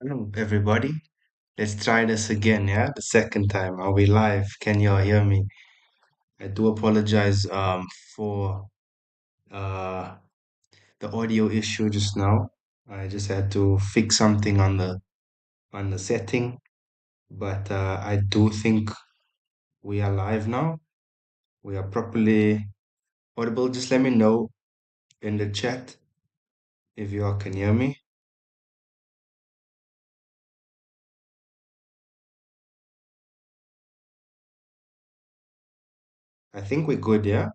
Hello, everybody. Let's try this again, yeah? The second time. Are we live? Can you all hear me? I do apologize for uh the audio issue just now. I just had to fix something on the setting, but I do think we are live now. We are properly audible. Just let me know in the chat if you all can hear me. I think we're good, yeah?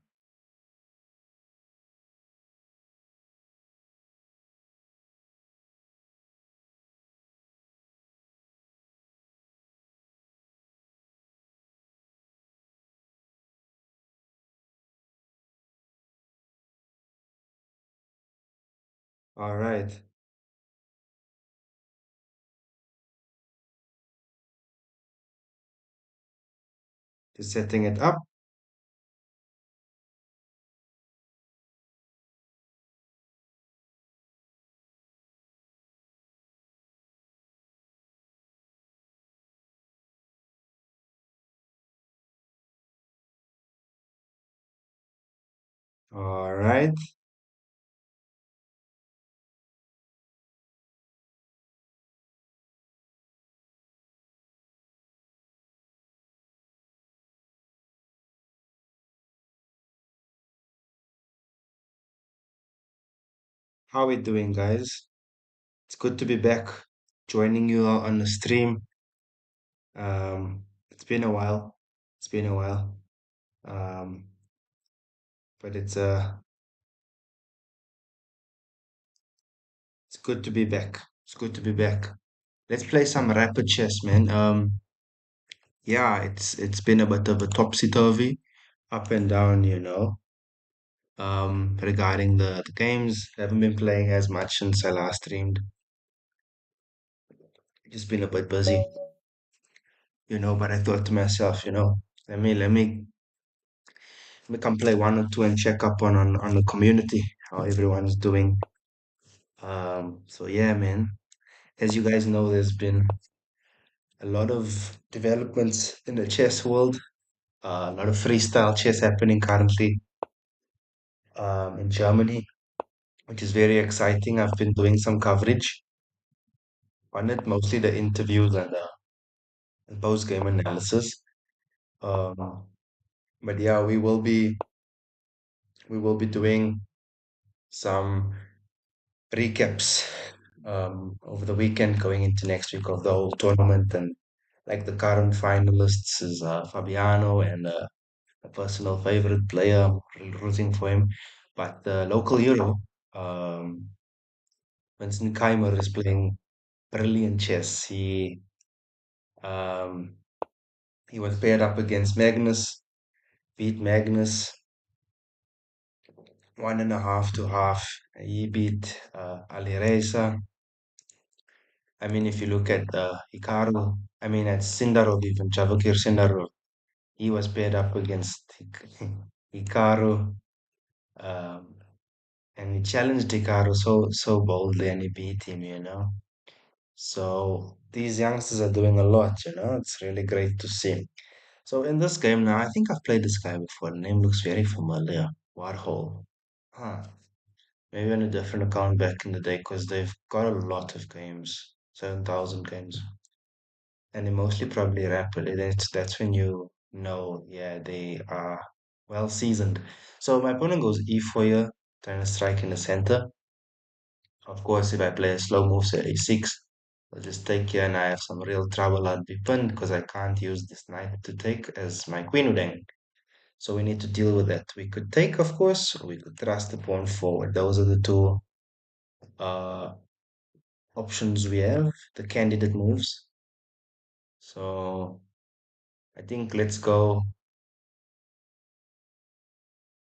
All right. Just setting it up. All right. How we doing, guys? It's good to be back joining you all on the stream. It's been a while. It's been a while. Um, but it's good to be back. It's good to be back. Let's play some rapid chess, man. Yeah, it's been a bit of a topsy-turvy, up and down, regarding the games. I haven't been playing as much since I last streamed. Just been a bit busy, but I thought to myself, let me come play one or two and check up on the community, how everyone's doing. So yeah, man. As you guys know, there's been a lot of developments in the chess world. A lot of freestyle chess happening currently in Germany, which is very exciting. I've been doing some coverage on it, mostly the interviews and post-game analysis. Um, but yeah, we will be doing some recaps over the weekend going into next week of the whole tournament, and like the current finalists is Fabiano and a personal favorite player. I'm really rooting for him. But the local hero, um, Vincent Keimer, is playing brilliant chess. Um, he was paired up against Magnus, beat Magnus 1.5 to half. He beat Alireza. I mean, if you look at Hikaru, I mean, at Sindarov, even Chavukir Sindarov, he was paired up against Hikaru. Um, and he challenged Hikaru so boldly and he beat him. So these youngsters are doing a lot. It's really great to see. So in this game now, I think I've played this guy before. The name looks very familiar. Warhol. Huh. Maybe on a different account back in the day because they've got a lot of games. 7,000 games. And they mostly probably rapid. That's when you know, yeah, they are well seasoned. So my opponent goes e4 here, trying to strike in the center. Of course, if I play a slow move, say a6, I'll just take here and I have some real trouble. I'd be pinned because I can't use this knight to take as my queen would hang. So we need to deal with that. We could take, of course, or we could thrust the pawn forward. Those are the two uh, options we have, the candidate moves. So I think let's go.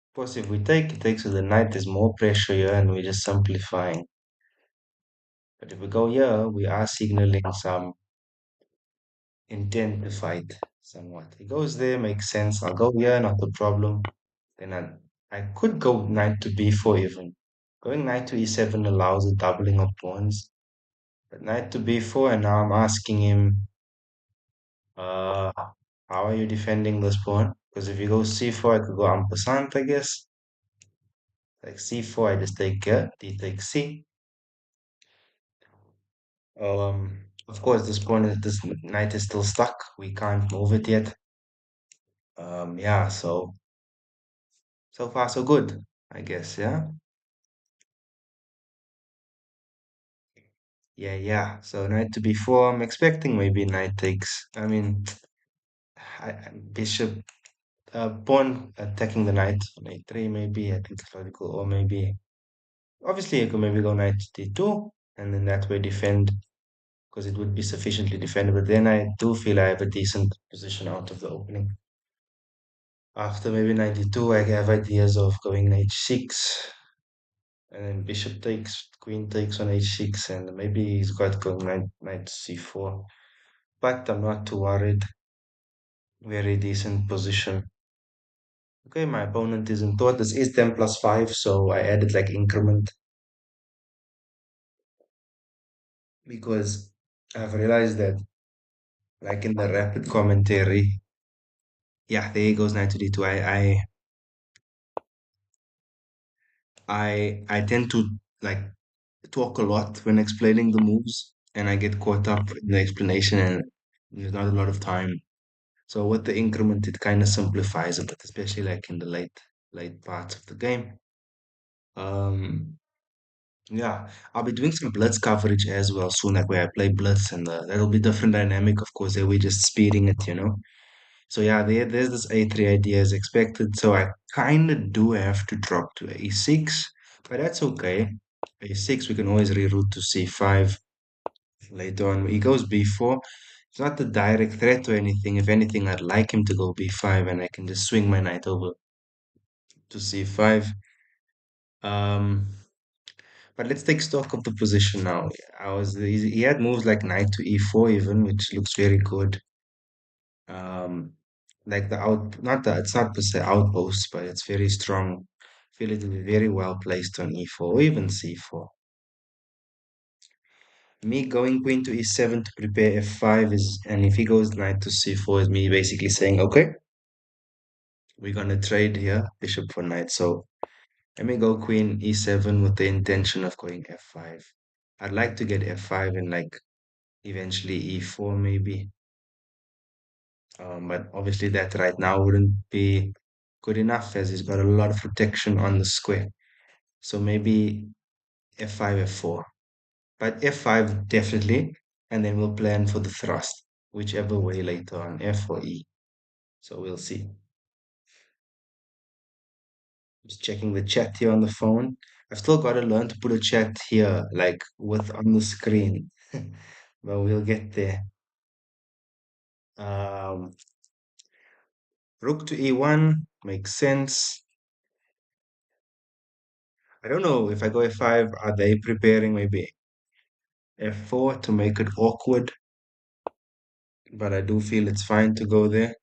Of course, if we take, it takes with the knight, there's more pressure here and we're just simplifying. But if we go here, we are signaling some intent to fight somewhat. He goes there, makes sense. I'll go here, not a problem. Then I could go knight to b4 even. Going knight to e7 allows a doubling of pawns. Knight to b4, and now I'm asking him, uh, how are you defending this pawn? Because if you go c4, I could go en passant, I guess. Like c4, I just take d takes c. Of course, this knight is still stuck. We can't move it yet. Yeah, so far so good, I guess, yeah? Yeah. So knight to b4, I'm expecting maybe knight takes. I mean, bishop, pawn attacking the knight on a3, maybe. I think it's logical. Or maybe, obviously, you could maybe go knight to d2, and then that way defend, because it would be sufficiently defended. But then I do feel I have a decent position out of the opening. After maybe 92, I have ideas of going h6, and then bishop takes, queen takes on h6, and maybe he's got going knight c4. But I'm not too worried. Very decent position. Okay, my opponent is in thought. This is 10 plus 5, so I added like increment because I've realized that, like in the rapid commentary, yeah, there goes knight to d2. I tend to like talk a lot when explaining the moves, and I get caught up in the explanation, and there's not a lot of time. So with the increment, it kind of simplifies a bit, especially like in the late parts of the game. Um, Yeah, I'll be doing some blitz coverage as well soon, like where I play blitz, and that'll be different dynamic, of course. There we're just speeding it, you know. So yeah, there's this a3 idea as expected. So I kind of do have to drop to a6, but that's okay. A6 we can always reroute to c5 later on. He goes b4. It's not a direct threat or anything. If anything, I'd like him to go b5, and I can just swing my knight over to c5. Um, But let's take stock of the position now. He had moves like knight to e4 even, which looks very good. Um, like the out, not that it's not per se outpost, but it's very strong. I feel it will be very well placed on e4 or even c4. Me going queen to e7 to prepare f5 is, and if he goes knight to c4 is me basically saying, okay, we're gonna trade here, bishop for knight. So let me go queen e7 with the intention of going f5. I'd like to get f5 and like eventually e4 maybe. But obviously that right now wouldn't be good enough as he's got a lot of protection on the square. So maybe f5, f4. But f5 definitely, and then we'll plan for the thrust, whichever way later on, f or e. So we'll see. Just checking the chat here on the phone. I've still got to learn to put a chat here, like with on the screen. But we'll get there. Um, Rook to e1 makes sense. I don't know if I go f5, are they preparing maybe f4 to make it awkward? But I do feel it's fine to go there.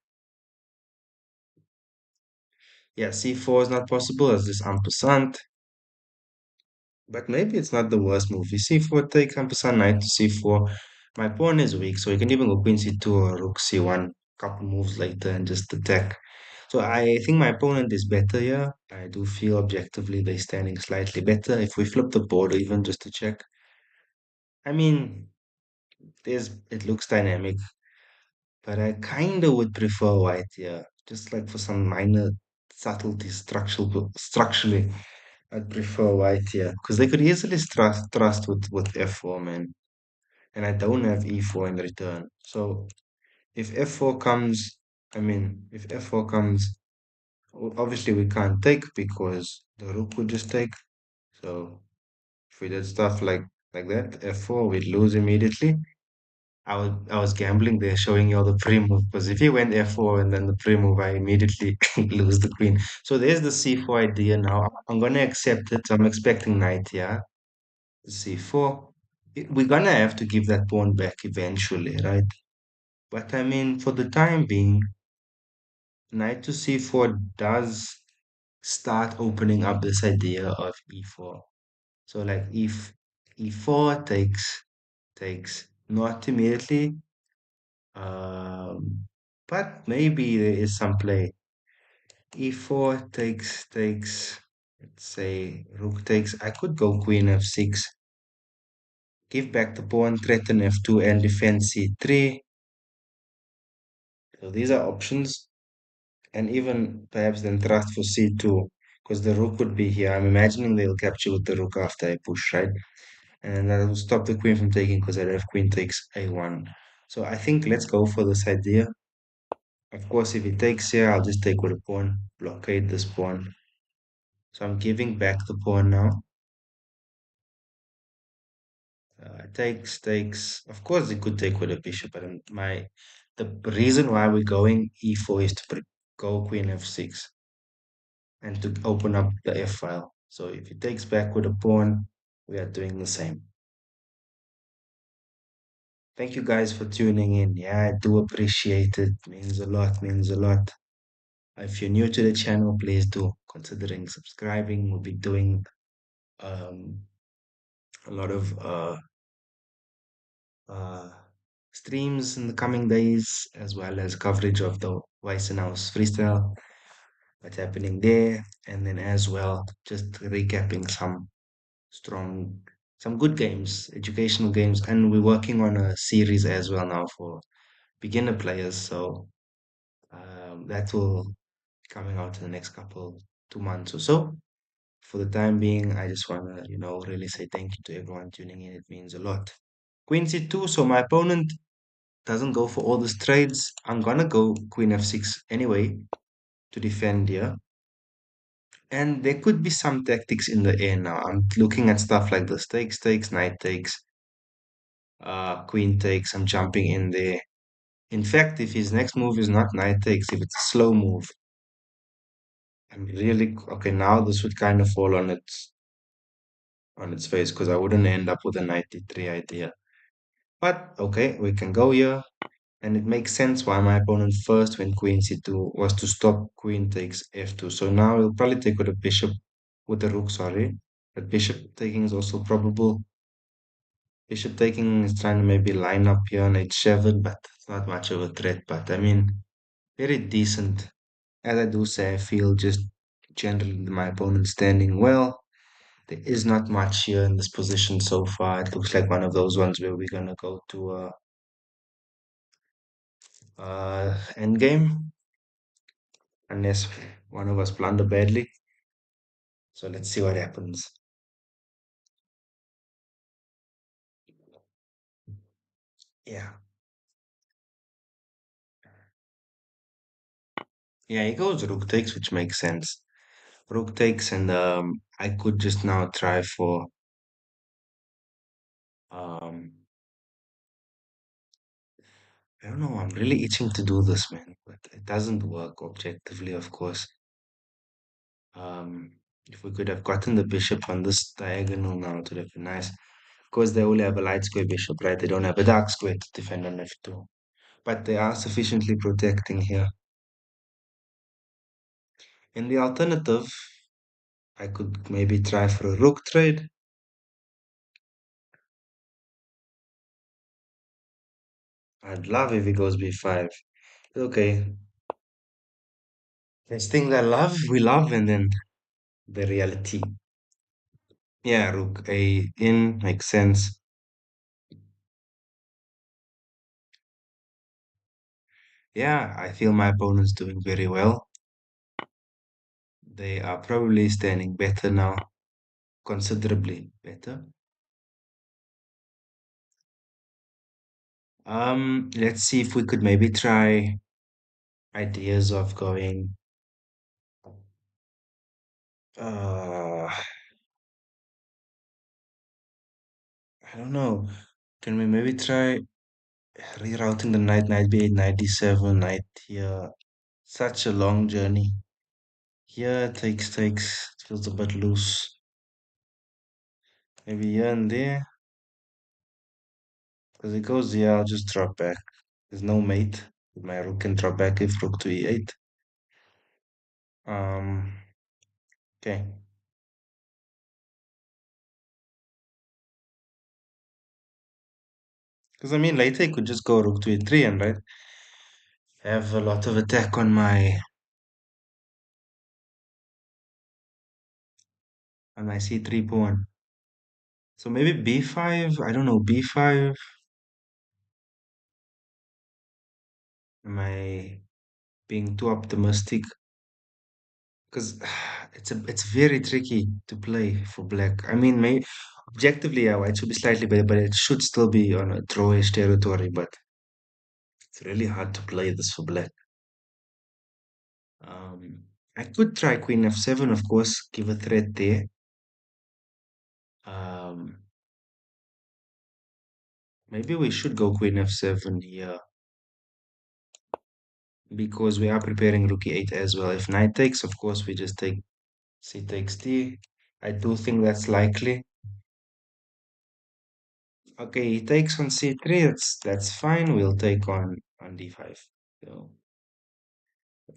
Yeah, c4 is not possible as this ampersand. But maybe it's not the worst move. You c4 take ampersand knight to c4. My pawn is weak, so you can even go queen c2 or rook c1 couple moves later and just attack. So I think my opponent is better here. I do feel objectively they're standing slightly better. If we flip the board even just to check. I mean, it looks dynamic. But I kind of would prefer white here, just like for some minor subtleties, structurally, I'd prefer white here because they could easily trust with f4, man. And I don't have e4 in return. So if f4 comes, if f4 comes, obviously we can't take because the rook would just take. So if we did stuff like that, f4, we'd lose immediately. I was gambling there, showing you all the pre-move because if he went f4 and then the pre-move, I immediately lose the queen. So there's the c4 idea now. I'm gonna accept it. I'm expecting knight, yeah. c4. We're gonna have to give that pawn back eventually, right? But I mean, for the time being, knight to c4 does start opening up this idea of e4. So like if e4 takes takes. Not immediately, um, but maybe there is some play. E4 takes. Let's say rook takes. I could go queen f6, give back the pawn, threaten f2, and defend c3. So these are options, and even perhaps then thrust for c2, because the rook would be here. I'm imagining they'll capture with the rook after I push, right? And that will stop the queen from taking because I have queen takes a1. So I think let's go for this idea. Of course, if he takes here, I'll just take with a pawn, blockade this pawn. So I'm giving back the pawn now. Takes. Of course, it could take with a bishop, but the reason why we're going e4 is to go queen f6 and to open up the f file. So if he takes back with a pawn, we are doing the same. Thank you guys for tuning in. Yeah, I do appreciate it. Means a lot, means a lot. If you're new to the channel, please do considering subscribing. We'll be doing um, a lot of uh, streams in the coming days, as well as coverage of the House freestyle, what's happening there, and then as well, just recapping strong, some good games, educational games, and we're working on a series as well now for beginner players. So that will be coming out in the next 2 months or so. For the time being, I just want to, really say thank you to everyone tuning in. It means a lot. Queen c2. So my opponent doesn't go for all these trades. I'm gonna go queen f6 anyway to defend here. And there could be some tactics in the air now. I'm looking at stuff like this: takes, knight takes, queen takes. I'm jumping in there. In fact, if his next move is not knight takes, if it's a slow move, I'm really okay. Now this would kind of fall on its face because I wouldn't end up with a 93 idea. But okay, we can go here. And it makes sense why my opponent first went queen c2 was to stop queen takes f2. So now he'll probably take with a bishop, with the rook, sorry. But bishop taking is also probable. Bishop taking is trying to maybe line up here on h7, but it's not much of a threat. But I mean, very decent. As I do say, I feel just generally my opponent standing well. There is not much here in this position so far. It looks like one of those ones where we're gonna go to a endgame unless one of us blunder badly. So let's see what happens. Yeah. Yeah, he goes rook takes, which makes sense. Rook takes, and I could just now try for um I don't know, I'm really itching to do this, man, but it doesn't work objectively, of course. Um if we could have gotten the bishop on this diagonal now, it would have been nice. Of course, they only have a light square bishop, right? They don't have a dark square to defend on f2. But they are sufficiently protecting here. In the alternative, I could maybe try for a rook trade. I'd love if he goes b5. Okay, there's things I love, we love, and then the reality. Yeah, rook a in makes sense. Yeah, I feel my opponent's doing very well. They are probably standing better now, considerably better. Let's see if we could maybe try ideas of going. Uh, I don't know. Can we maybe try rerouting the knight b8, knight d7, knight here? Such a long journey. Here takes. It feels a bit loose. Maybe here and there. Because it goes here, I'll just drop back. There's no mate. My rook can drop back if rook to e8. Um, okay. Because I mean, later you could just go rook to e3 and right have a lot of attack on my c3 pawn. So maybe b5. I don't know, b5. Am I being too optimistic? Because it's very tricky to play for black. I mean, may objectively, yeah, white should be slightly better, but it should still be on a drawish territory. But it's really hard to play this for black. Um, I could try queen f7, of course, give a threat there. Um, Maybe we should go queen f7 here because we are preparing rook e8 as well. If knight takes, of course, we just take c takes d. I do think that's likely. Okay, he takes on c3. That's fine. We'll take on d5. So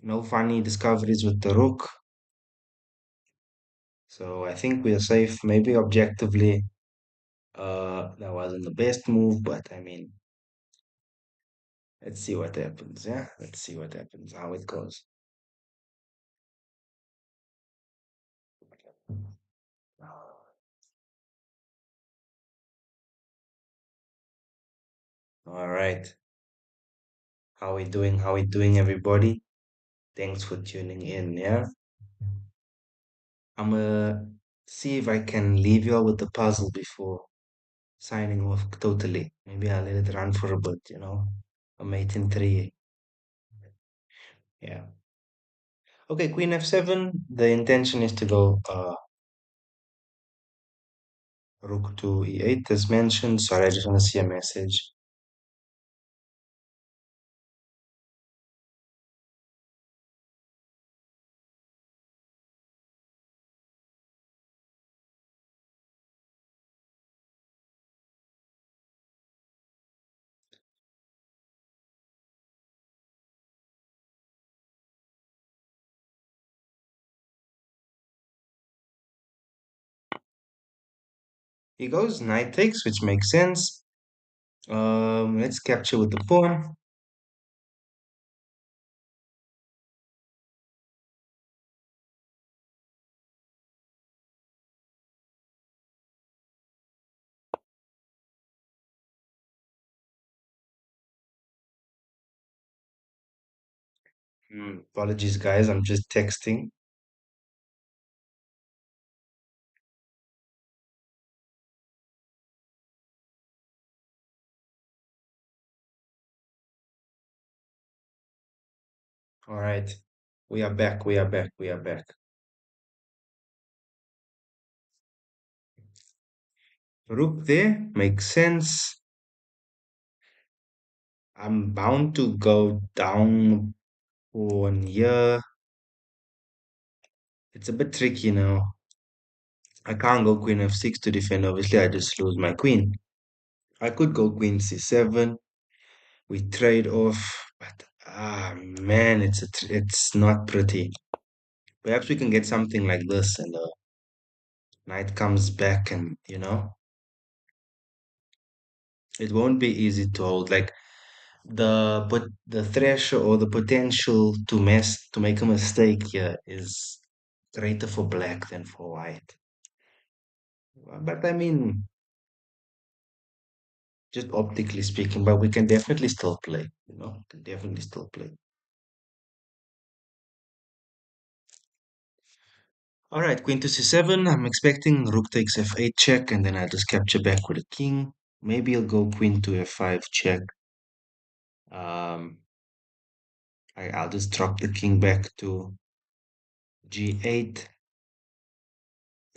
no funny discoveries with the rook. So I think we are safe. Maybe objectively, that wasn't the best move, but I mean, let's see what happens. Yeah, let's see what happens. How it goes. All right. How we doing? How we doing, everybody? Thanks for tuning in. Yeah, I'm gonna see if I can leave you all with the puzzle before signing off totally. Maybe I'll let it run for a bit. A mate in three. Yeah. Okay, Queen f7. The intention is to go rook to e8 as mentioned. Sorry, I just want to see a message. He goes knight takes, which makes sense. Let's capture with the pawn. Apologies, guys. I'm just texting. All right. We are back. We are back. We are back. Rook there makes sense. I'm bound to go down one here. It's a bit tricky now. I can't go queen f6 to defend. Obviously, I just lose my queen. I could go queen c7. We trade off, but man, it's not pretty. Perhaps we can get something like this, and the knight comes back, and it won't be easy to hold. Like the threshold or the potential to make a mistake here is greater for black than for white. But I mean, just optically speaking, but we can definitely still play, can definitely still play. All right, queen to c7. I'm expecting rook takes f8 check, and then I just capture back with a king. Maybe I'll go queen to f5 check. Um, I'll just drop the king back to g8.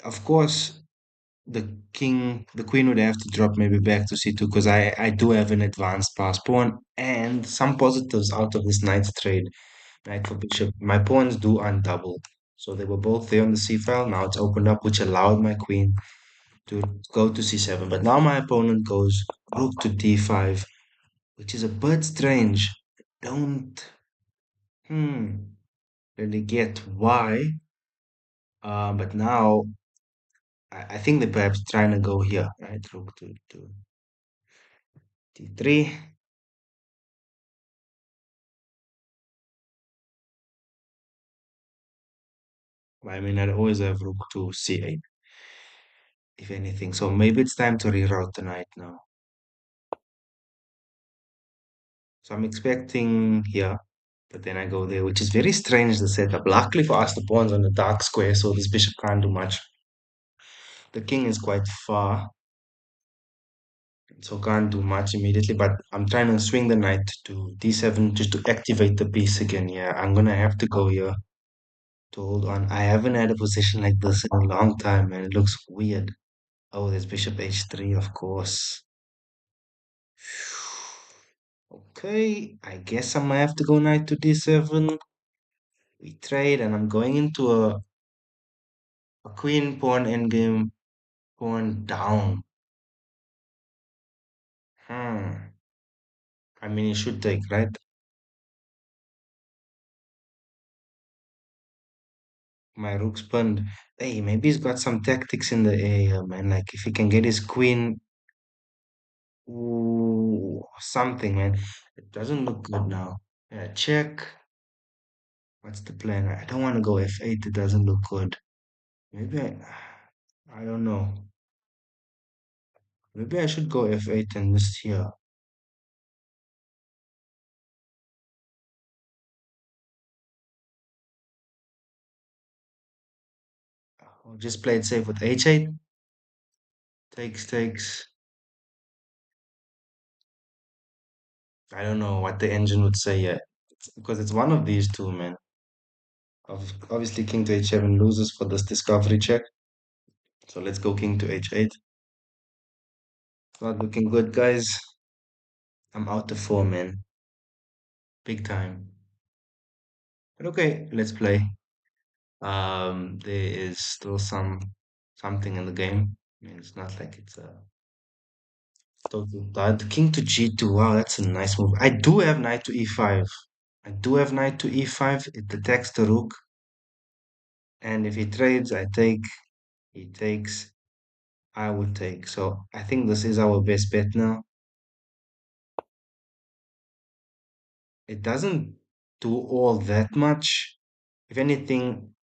Of course, the queen would have to drop maybe back to c2 because I do have an advanced pass pawn and some positives out of this knight's trade. Knight for bishop. My pawns do undouble. So they were both there on the c file. Now it's opened up, which allowed my queen to go to c7. But now my opponent goes rook to d5, which is a bit strange. Don't really get why. But now I think they're perhaps trying to go here, right? Rook to d3. I mean, I'd always have rook to c8, if anything. So maybe it's time to reroute the knight now. So I'm expecting here, but then I go there, which is very strange, the setup. Luckily for us, the pawn's on the dark square, so this bishop can't do much. The king is quite far, so can't do much immediately, but I'm trying to swing the knight to d7 just to activate the piece again. Yeah, I'm gonna have to go here to hold on. I haven't had a position like this in a long time, and it looks weird. Oh, there's bishop h3, of course. Okay, I guess I might have to go knight to d7. We trade, and I'm going into a queen pawn endgame, pawn down. Hmm. I mean, he should take, right? My rook's pinned. Hey, maybe he's got some tactics in the air, man. Like if he can get his queen, ooh, something, man. It doesn't look good now. Yeah, check. What's the plan? I don't want to go f8. It doesn't look good. Maybe I don't know. Maybe I should go f8 and just here. Or just play it safe with h8. Takes, takes. I don't know what the engine would say yet. Because it's one of these two, man. Obviously, king to h7 loses for this discovery check. So let's go king to h8. Not looking good, guys. I'm out to four, man. Big time. But okay, let's play. There is still something in the game. I mean, it's not like it's a total dud. King to g2. Wow, that's a nice move. I do have knight to e5. I do have knight to e5. It attacks the rook. And if he trades, I take. He takes. I would take. So I think this is our best bet now. It doesn't do all that much. If anything,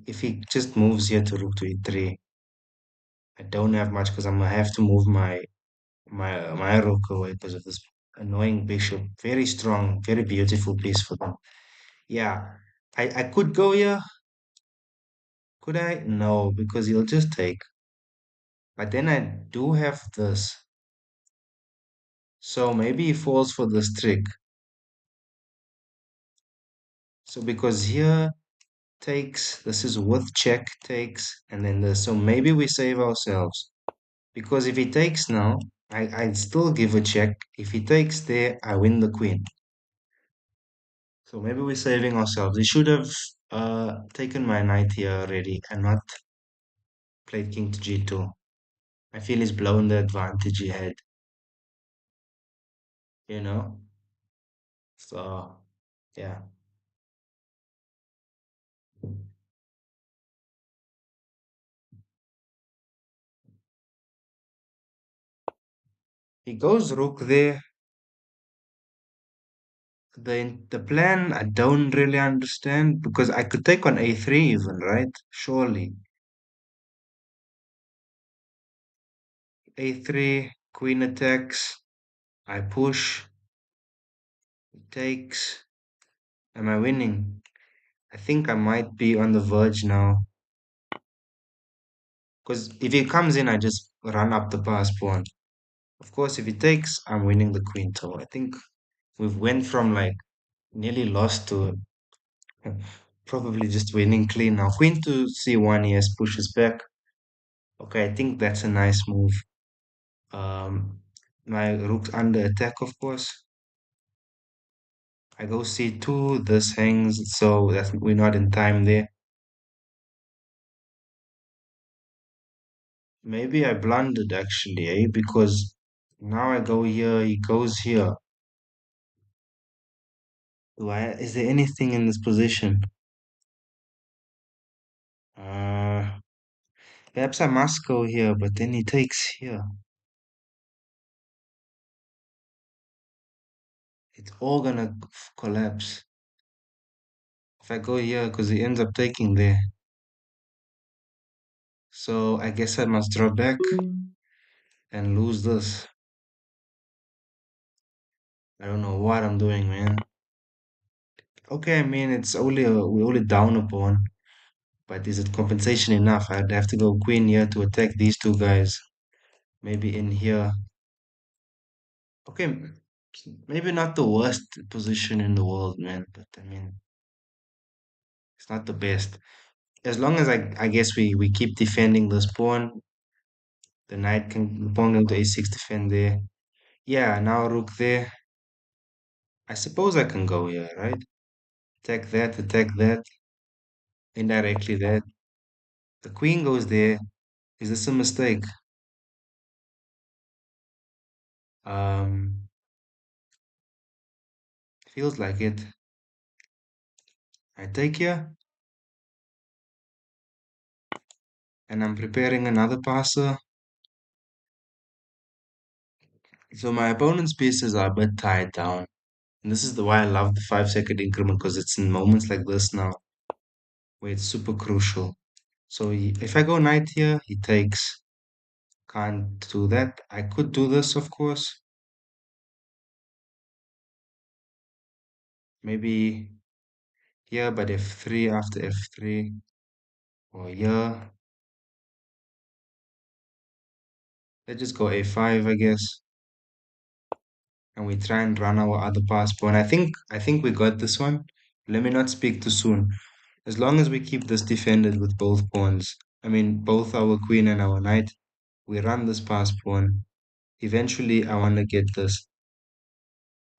if he just moves here to rook to e3, I don't have much because I'm gonna have to move my rook away because of this annoying bishop. Very strong, very beautiful piece for them. Yeah, I could go here. Could I? No, because he'll just take. But then I do have this. So maybe he falls for this trick. So because here takes, this is with check takes, and then this. So maybe we save ourselves. Because if he takes now, I'd still give a check. If he takes there, I win the queen. So maybe we're saving ourselves. He should have taken my knight here already and not played king to g2. I feel he's blown the advantage he had, you know? So, yeah. He goes rook there. The plan I don't really understand because I could take on a3 even, right? Surely. a3, queen attacks. I push. He takes. Am I winning? I think I might be on the verge now. Because if he comes in, I just run up the pass pawn. Of course, if he takes, I'm winning the queen. So I think we've went from like nearly lost to probably just winning clean now. Queen to c1, yes, pushes back. Okay, I think that's a nice move. Um, my rook's under attack, of course. I go c2, this hangs, so that's we're not in time there. Maybe I blundered actually, eh? Because now I go here, he goes here. Is there anything in this position? Uh, Perhaps I must go here, but then he takes here. It's all gonna collapse. If I go here, because he ends up taking there. So I guess I must draw back and lose this. I don't know what I'm doing, man. Okay, I mean, we're only down a pawn, but is it compensation enough? I'd have to go queen here to attack these two guys. Maybe in here. Okay, maybe not the worst position in the world, man, but I mean, it's not the best. As long as I guess we keep defending this pawn, the pawn can go to a6 defend there. Yeah, now rook there. I suppose I can go here, right? Attack that, indirectly that. The queen goes there. Is this a mistake? Um, Feels like it. I take here, and I'm preparing another passer. So my opponent's pieces are a bit tied down. And this is the why I love the 5 second increment because it's in moments like this now where it's super crucial. So if I go knight here, he takes. Can't do that. I could do this, of course. Maybe here, but f3 after f3. Or here. Let's just go a5, I guess. And we try and run our other pass pawn. I think we got this one. Let me not speak too soon. As long as we keep this defended with both pawns, I mean both our queen and our knight, we run this pass pawn. Eventually I wanna get this.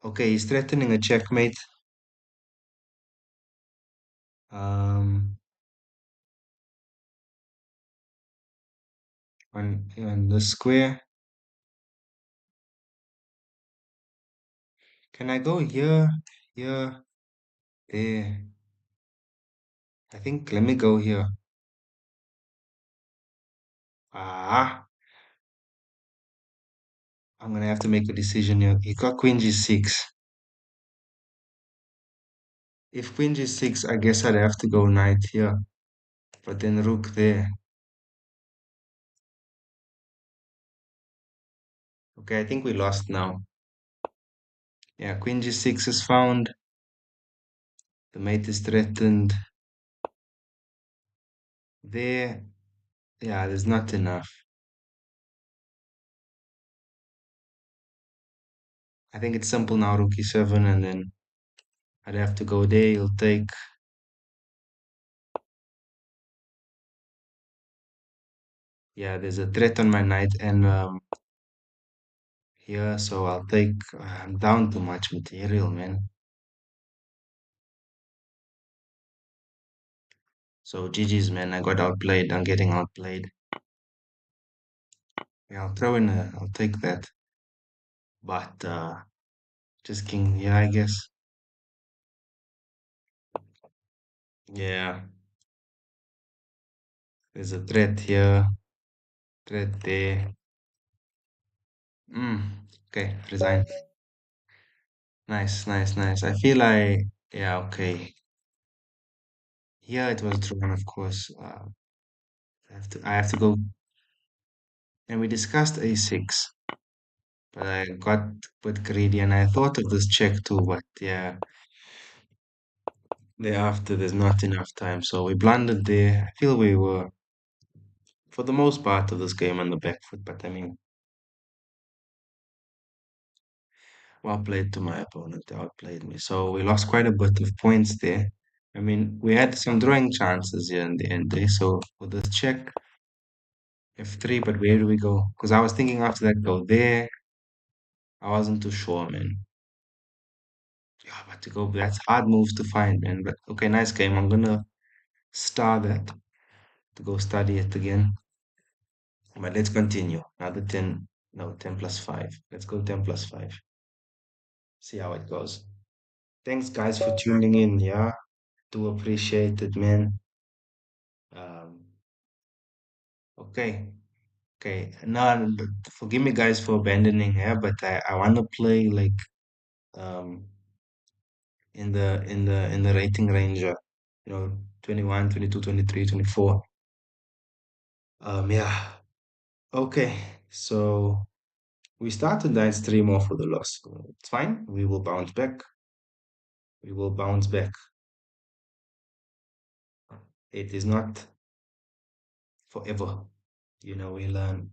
Okay, he's threatening a checkmate. Um on the square. Can I go here? Here, there. I think let me go here. Ah, I'm gonna have to make a decision here. He got queen g6. If queen g6, I guess I'd have to go knight here. But then rook there. Okay, I think we lost now. Yeah, queen g6 is found. The mate is threatened. There. Yeah, there's not enough. I think it's simple now, rook e7, and then I'd have to go there. He'll take. Yeah, there's a threat on my knight and here, so I'll take. I'm down too much material, man. So GG's, man. I got outplayed. I'm getting outplayed. Yeah, I'll take that. But just king, yeah, I guess. Yeah, there's a threat here, threat there. Okay, resign. Nice, nice, nice. Yeah, okay. Here it was drawn, of course. I have to go. And we discussed a6, but I got a bit greedy and I thought of this check too, but yeah, thereafter there's not enough time. So we blundered there. I feel we were, for the most part of this game, on the back foot, but I mean, well played to my opponent. They outplayed me. So we lost quite a bit of points there. I mean, we had some drawing chances here in the end there. So with this check, f3, but where do we go? Because I was thinking after that, go there. I wasn't too sure, man. Yeah, but to go, that's hard moves to find, man. But okay, nice game. I'm gonna star that to go study it again. But let's continue. Another 10, no, 10 plus 5. Let's go 10 plus 5. See how it goes. Thanks, guys, for tuning in. Yeah, do appreciate it, man. Um, okay, okay. No, forgive me, guys, for abandoning. Yeah, but I want to play like um, in the rating range, 21, 22, 23, 24. Yeah. Okay. So we started that stream off with a loss. It's fine. We will bounce back. We will bounce back. It is not forever. We learn.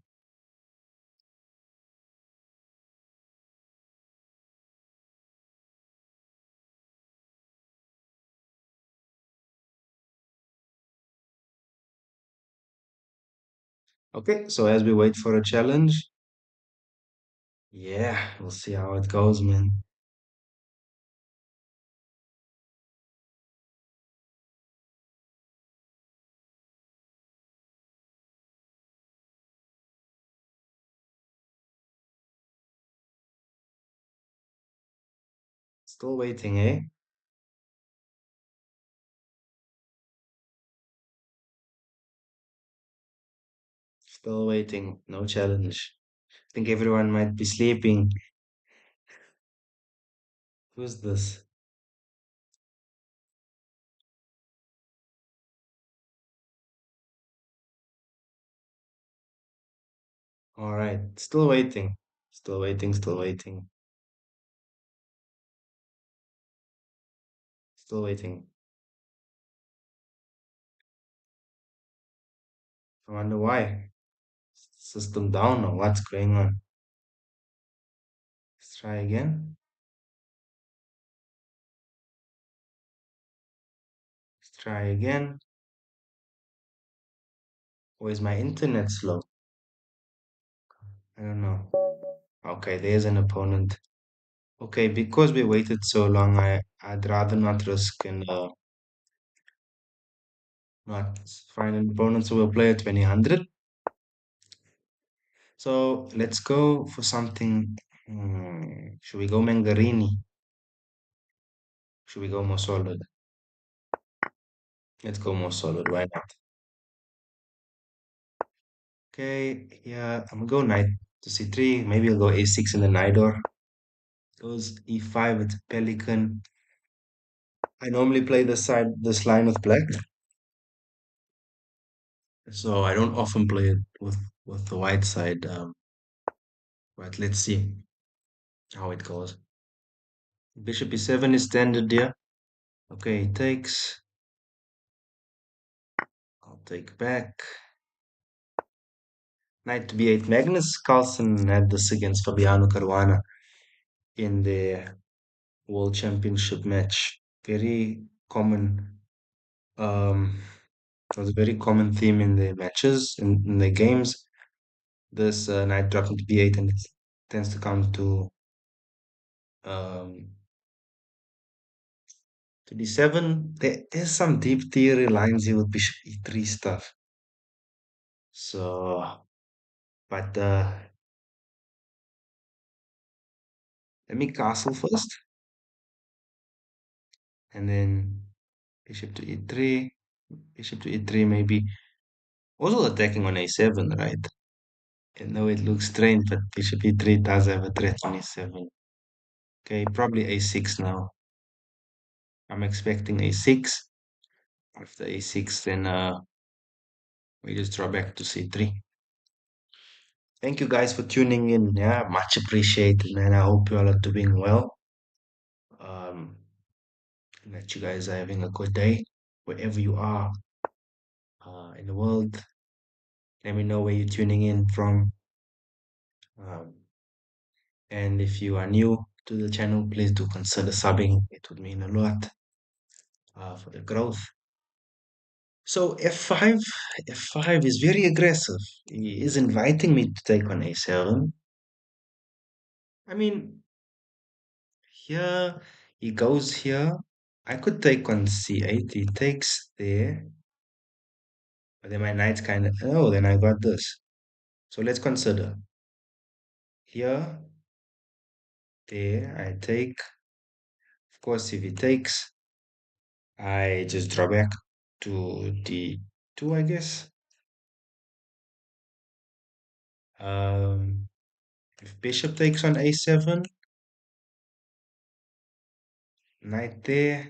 Okay. So as we wait for a challenge, yeah, we'll see how it goes, man. Still waiting, eh? Still waiting. No challenge. I think everyone might be sleeping. Who's this? All right. Still waiting. Still waiting. Still waiting. Still waiting. I wonder why. System down or what's going on? Let's try again. Let's try again. Or is my internet slow? I don't know. Okay, there's an opponent. Okay, because we waited so long, I'd rather not risk and not find an opponent, so we'll play at 2000. So let's go for something. Should we go Mangarini? Should we go more solid? Let's go more solid. Why not? Okay, yeah, I'm gonna go knight to c3. Maybe I'll go a6 in the knight door. Goes e5 with pelican. I normally play this line with black, so I don't often play it with the white side. But let's see how it goes. Bishop e7 is standard here. Okay, takes. I'll take back. Knight to b8. Magnus Carlsen had this against Fabiano Caruana in the World Championship match. Very common. It was a very common theme in the matches, in the games. This knight dropping to b8 and it tends to come um, to d7. There's some deep theory lines here with bishop e3 stuff. So, but let me castle first, and then bishop to e3, bishop to e3 maybe. Also attacking on a7, right? I know it looks strange, but bishop e3 does have a threat on e7. Okay, probably a6 now. I'm expecting a6. After a6, then we just draw back to c3. Thank you guys for tuning in. Yeah, much appreciated, man. I hope you all are doing well. Um, that you guys are having a good day wherever you are in the world. Let me know where you're tuning in from. Um, and if you are new to the channel, please do consider subbing. It would mean a lot for the growth. So f5 is very aggressive. He is inviting me to take on a7. I mean, here he goes here. I could take on c8. He takes there, but then my knight's kind of. Oh, then I got this. So let's consider here, there. I take. Of course, if he takes, I just draw back to d2, I guess. If bishop takes on a7, Knight there.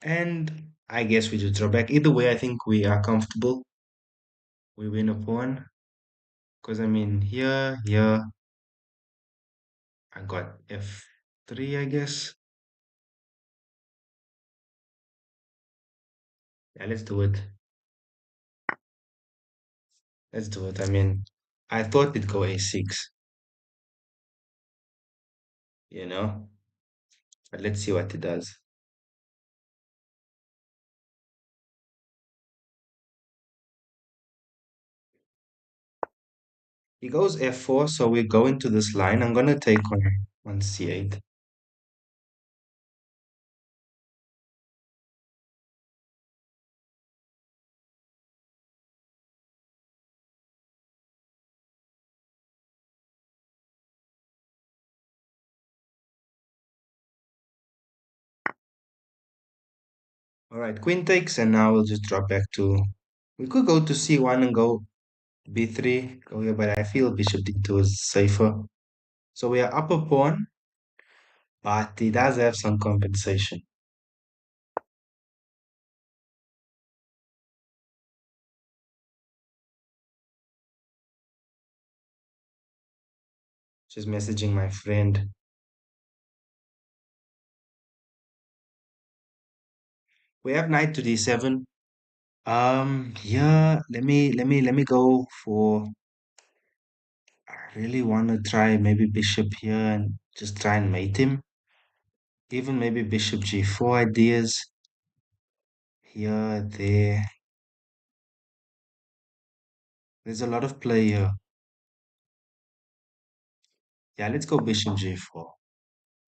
And I guess we just draw back. Either way, I think we are comfortable. We win a pawn. Because I mean, here, I got f3, I guess. Yeah, let's do it. Let's do it. I mean, I thought it'd go a6, you know? But let's see what it does. He goes f4, so we go into this line. I'm gonna take on c8. All right, queen takes, and now we'll just drop back to. We could go to c1 and go b3, go here, but I feel bishop d2 is safer. So we are up a pawn, but he does have some compensation. Just messaging my friend. We have knight to d7. Yeah, let me go for. I really want to try maybe bishop here and just try and mate him. Even maybe bishop g4 ideas. Here, there. There's a lot of play here. Yeah, let's go bishop g4.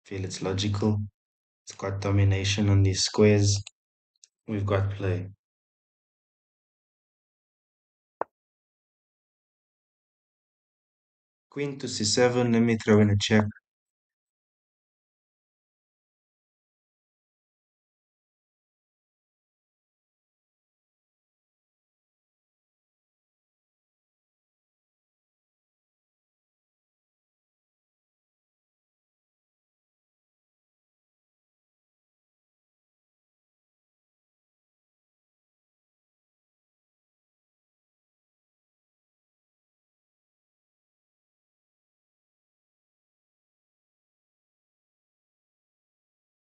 Feel it's logical. It's got domination on these squares. We've got play. Queen to c7. Let me throw in a check.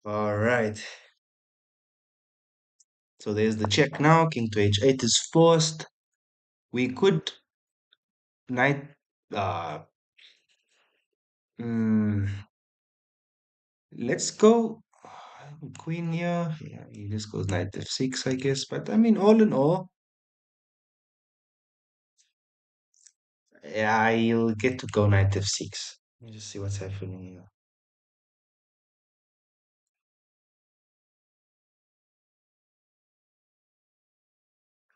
All right. So there's the check now. King to h8 is forced. We could knight. Uh, mm, let's go queen here. Yeah, he just goes knight f6, I guess. But I mean, all in all, yeah, you'll get to go knight f6. Let me just see what's happening here.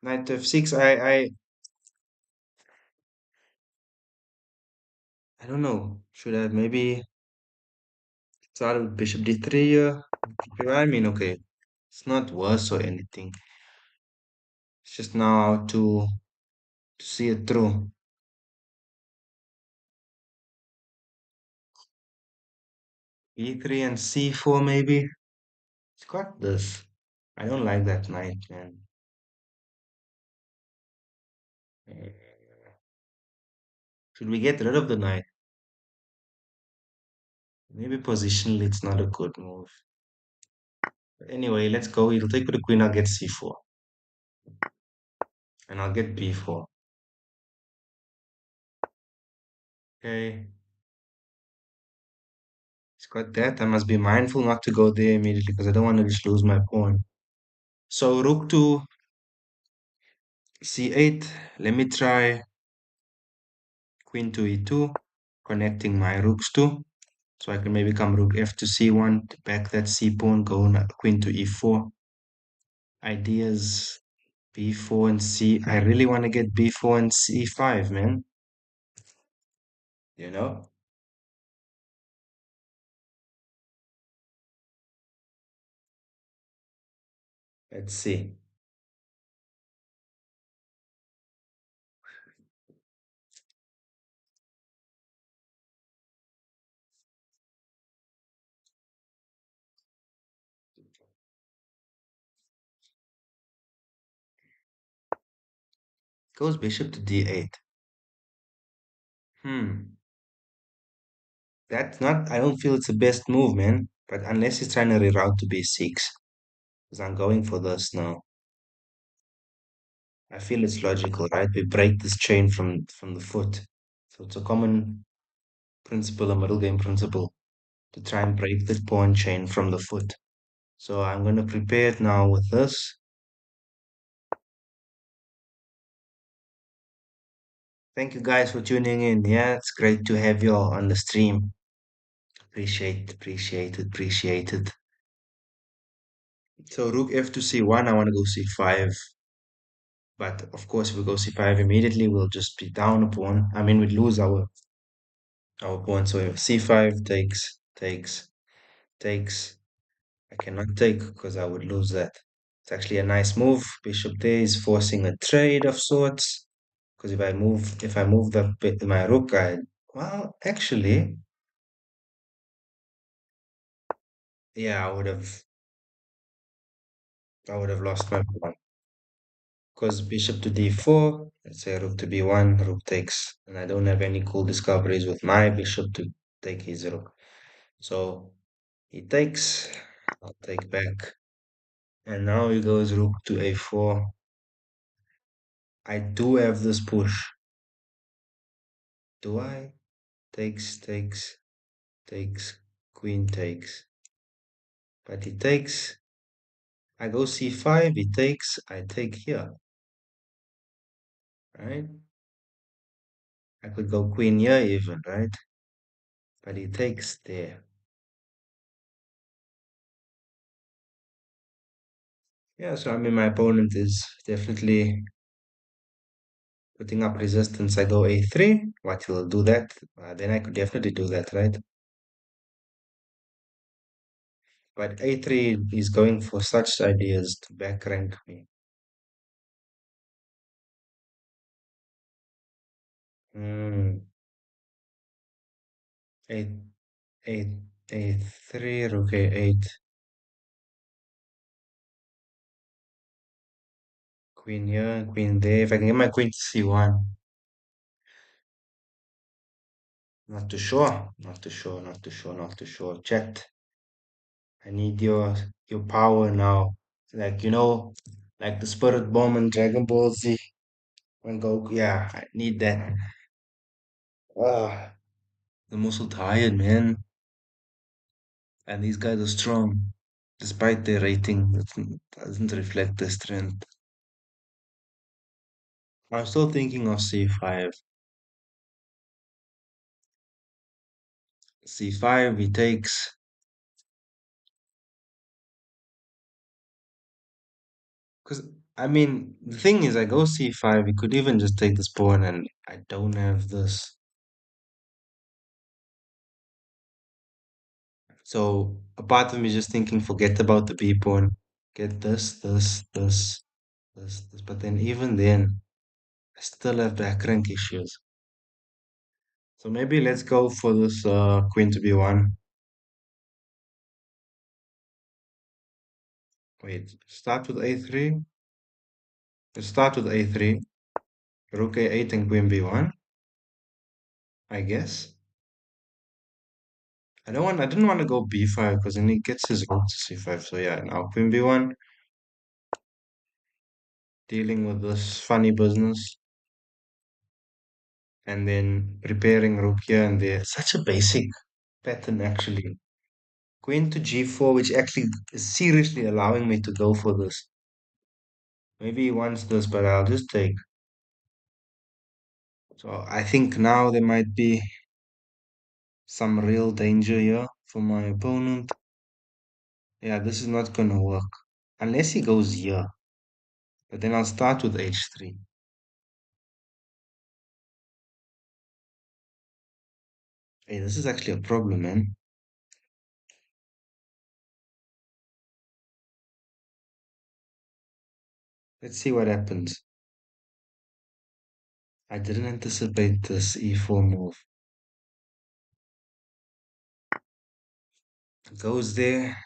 Knight f6. I don't know. Should I maybe start with bishop d3 here? I mean, okay, it's not worse or anything. It's just now how to see it through. E3 and c4 maybe. It's got this. I don't like that knight, man. Uh, Should we get rid of the knight? Maybe positionally it's not a good move. But anyway, let's go. He'll take with the queen, I'll get c4. And I'll get b4. Okay. He's got that. I must be mindful not to go there immediately because I don't want to just lose my pawn. So rook to c8. Let me try queen to e2, connecting my rooks too. So I can maybe come rook f to c1 to back that c pawn, go on queen to e4. Ideas b4 and c. I really want to get b4 and c5, man. You know? Let's see. Goes bishop to d8. Hmm. That's not, I don't feel it's the best move, man. But unless he's trying to reroute to b6, because I'm going for this now. I feel it's logical, right? We break this chain from the foot. So it's a common principle, a middle game principle, to try and break the pawn chain from the foot. So I'm going to prepare it now with this. Thank you guys for tuning in. Yeah, it's great to have you all on the stream. Appreciate it. So rook f to c1, I want to go c5. But of course, if we go c5 immediately, we'll just be down a pawn. I mean, we'd lose our pawn. So if c5 takes. I cannot take because I would lose that. It's actually a nice move. Bishop there is forcing a trade of sorts. Because if I move my rook, well, actually, yeah, I would have lost my pawn. Because bishop to d4, let's say rook to b1, rook takes, and I don't have any cool discoveries with my bishop to take his rook. So he takes, I'll take back. And now he goes rook to a4. I do have this push. Do I? Takes, queen takes. But he takes, I go c5, he takes, I take here, right? I could go queen here even, right? But he takes there. Yeah, so I mean, my opponent is definitely putting up resistance. I go a3, what he'll do that? Then I could definitely do that, right? But a3 is going for such ideas to back rank me. Hmm. A, a, a3, rook a8, queen here, queen there. If I can get my queen to c1. Not too sure. Not too sure. Chat, I need your power now. Like like the spirit bomb in Dragon Ball Z. When Goku, yeah, I need that. Ah, I'm also tired, man. And these guys are strong, despite their rating. It doesn't reflect their strength. I'm still thinking of c5. C5, he takes. Because I mean, the thing is, I go c5. He could even just take this pawn, and I don't have this. So a part of me just thinking, forget about the B pawn, get this. But then even then, I still have back rank issues. So maybe let's go for this queen to B1. Wait, start with A3. Let's start with A3. Rook A8 and queen B1, I guess. I didn't want to go B5 because then he gets his rook to C5. So yeah, now queen B1, dealing with this funny business. And then preparing rook here and there. Such a basic pattern actually. Queen to g4, which actually is seriously allowing me to go for this. Maybe he wants this, but I'll just take. So I think now there might be some real danger here for my opponent. Yeah, this is not gonna work. Unless he goes here. But then I'll start with h3. Hey, this is actually a problem, man. Let's see what happens. I didn't anticipate this e4 move. Goes there.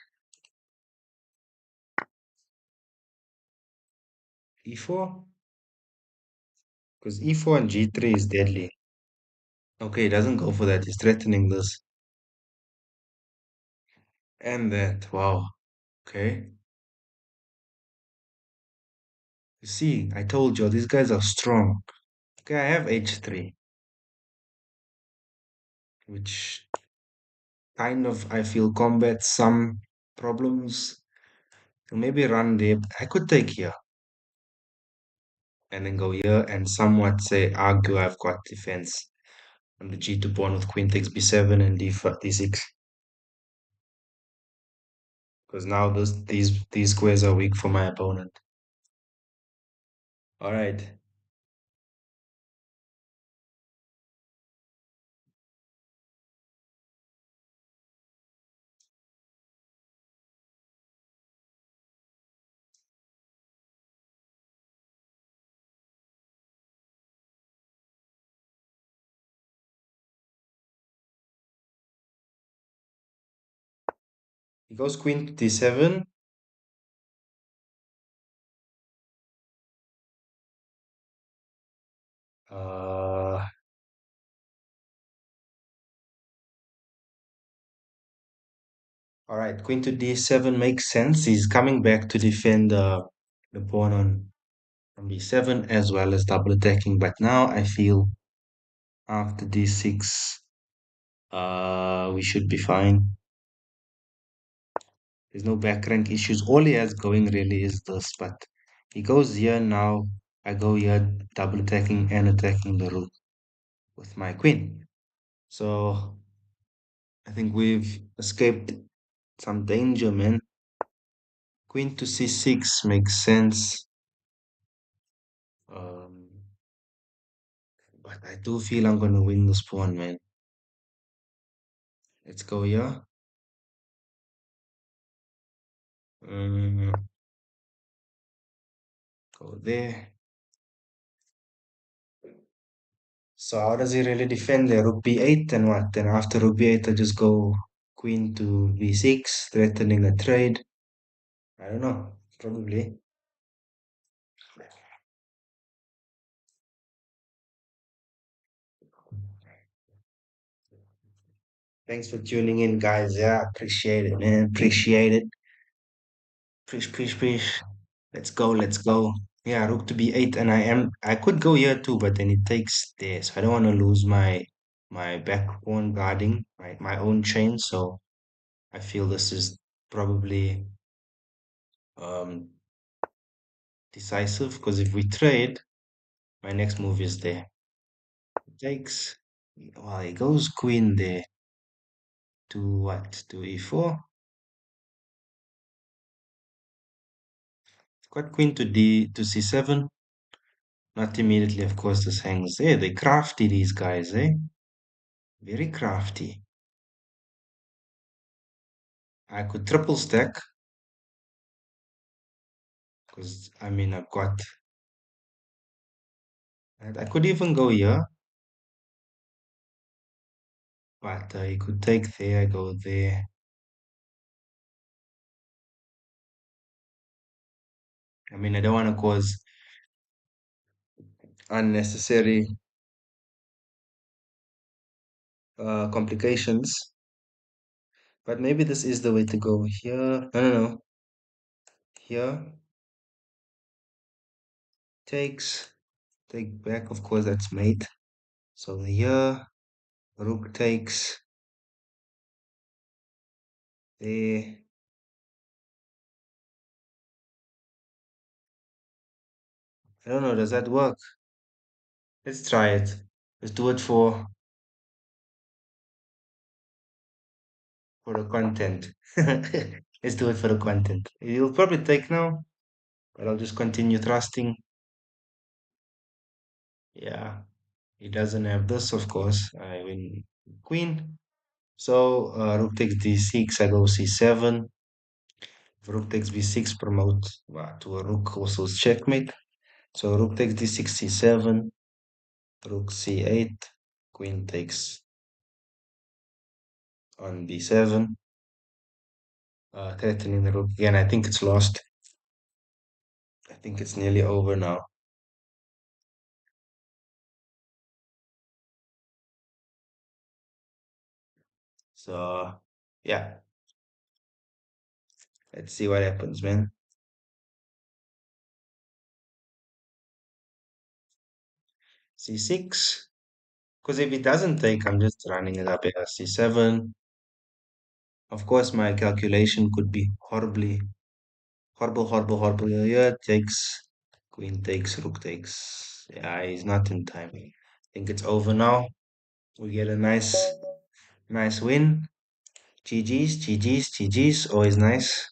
E4. Because e4 and g3 is deadly. Okay, he doesn't go for that. He's threatening this and that. Wow. Okay. You see, I told you, these guys are strong. Okay, I have h3, which kind of, I feel, combats some problems. Maybe run there. I could take here and then go here and somewhat say argue I've got defense on the g2 pawn with queen takes b7 and d6. Because now these squares are weak for my opponent. All right. He goes queen to d7. Uh, all right, queen to d7 makes sense. He's coming back to defend the pawn on b7 as well as double attacking. But now I feel after d6, we should be fine. There's no back rank issues. All he has going really is this, but he goes here now. I go here, double attacking and attacking the rook with my queen. So I think we've escaped some danger, man. Queen to c6 makes sense. Um, but I do feel I'm gonna win this pawn, man. Let's go here. Um, go there. So how does he really defend there? Rook b8 and what? Then after rook b8, I just go queen to b6, threatening a trade. I don't know. Probably. Thanks for tuning in, guys. Yeah, appreciate it, man. Appreciate it. Preach, preach, preach. Let's go, let's go. Yeah, rook to b8, and I could go here too, but then it takes there, so I don't want to lose my back pawn guarding my own chain. So I feel this is probably um decisive because if we trade, my next move is there. It takes, well, it goes queen there to what? To e4. Got queen to d to c7. Not immediately, of course, this hangs there. They crafty, these guys, eh? Very crafty. I could triple stack because I mean I've got. And I could even go here, but you could take there, I go there. I mean, I don't want to cause unnecessary complications, but maybe this is the way to go. Here, no, no, no. Here takes, take back. Of course, that's mate. So here, rook takes there. I don't know. Does that work? Let's try it. Let's do it for the content. Let's do it for the content. You'll probably take now, but I'll just continue thrusting. Yeah, he doesn't have this, of course. I win queen. So rook takes d6, I go c7. Rook takes b6, promote to a rook, also is checkmate. So rook takes d6, c7, rook c8, queen takes on d7, threatening the rook again. I think it's lost. I think it's nearly over now. So yeah, let's see what happens, man. C6. Because if it doesn't take, I'm just running it up here. C7. Of course, my calculation could be horrible. Yeah, takes, queen takes, rook takes. Yeah, he's not in time. I think it's over now. We get a nice win. GG's, always nice.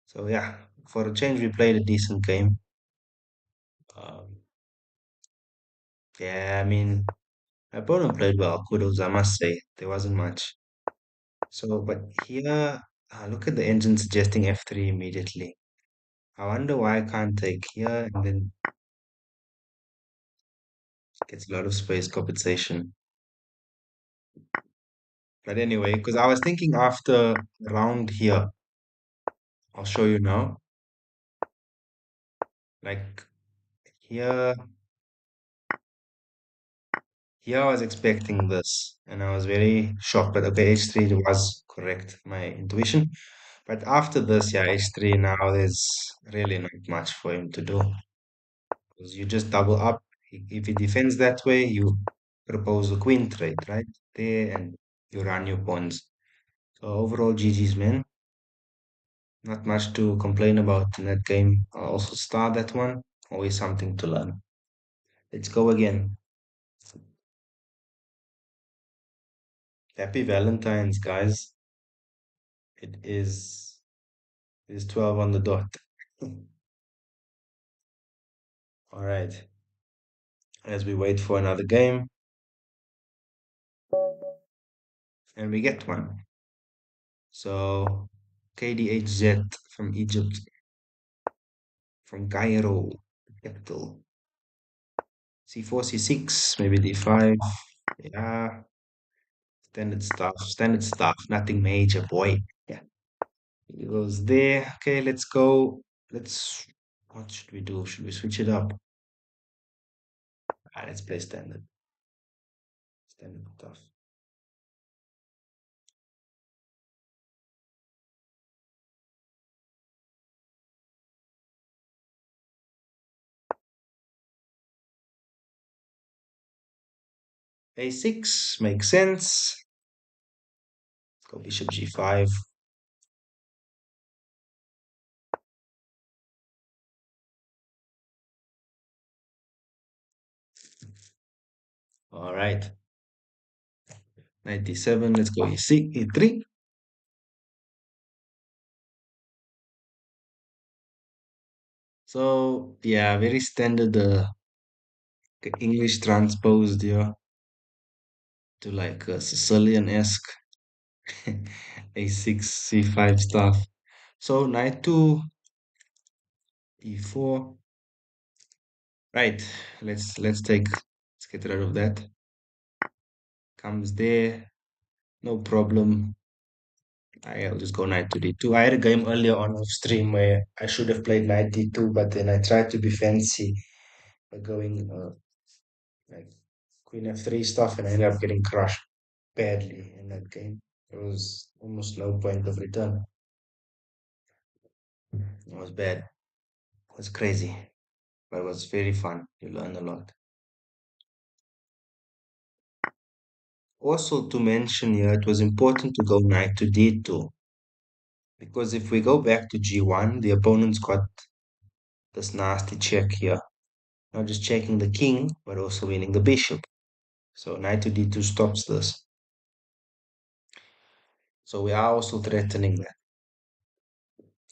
So yeah, for a change, we played a decent game. Um, yeah, I mean, my opponent played well. Kudos, I must say. There wasn't much. So, but here, look at the engine suggesting F3 immediately. I wonder why I can't take here and then gets a lot of space compensation. But anyway, because I was thinking after round here, I'll show you now. Like here, here I was expecting this, and I was very shocked. But okay, H3 was correct, my intuition. But after this, yeah, H3 now there's really not much for him to do. Because you just double up. If he defends that way, you propose a queen trade right there, and you run your pawns. So overall, GG's, man. Not much to complain about in that game. I'll also start that one. Always something to learn. Let's go again. Happy Valentines, guys. It is 12 on the dot. All right. As we wait for another game, and we get one. So KDHZ from Egypt, from Cairo, capital. C4, C6, maybe D5. Yeah, standard stuff, nothing major, boy. Yeah, it goes there. Okay, let's go. What should we do? Should we switch it up? Let's play standard. Standard stuff. A6 makes sense. Let's go bishop G5. All right. Knight D7. Let's go E6, E3. So, yeah, very standard English transposed here to like Sicilian-esque A6, C5 stuff. So, knight to E4. Right, let's get rid of that. Comes there, no problem. I'll just go knight to d2. I had a game earlier on off stream where I should have played knight d2, but then I tried to be fancy by going like queen f3 stuff, and I ended up getting crushed badly in that game. There was almost no point of return. It was bad. It was crazy, but it was very fun. You learn a lot. Also, to mention here, it was important to go knight to d2 because if we go back to g1, the opponent's got this nasty check here. Not just checking the king, but also winning the bishop. So knight to d2 stops this. So we are also threatening that.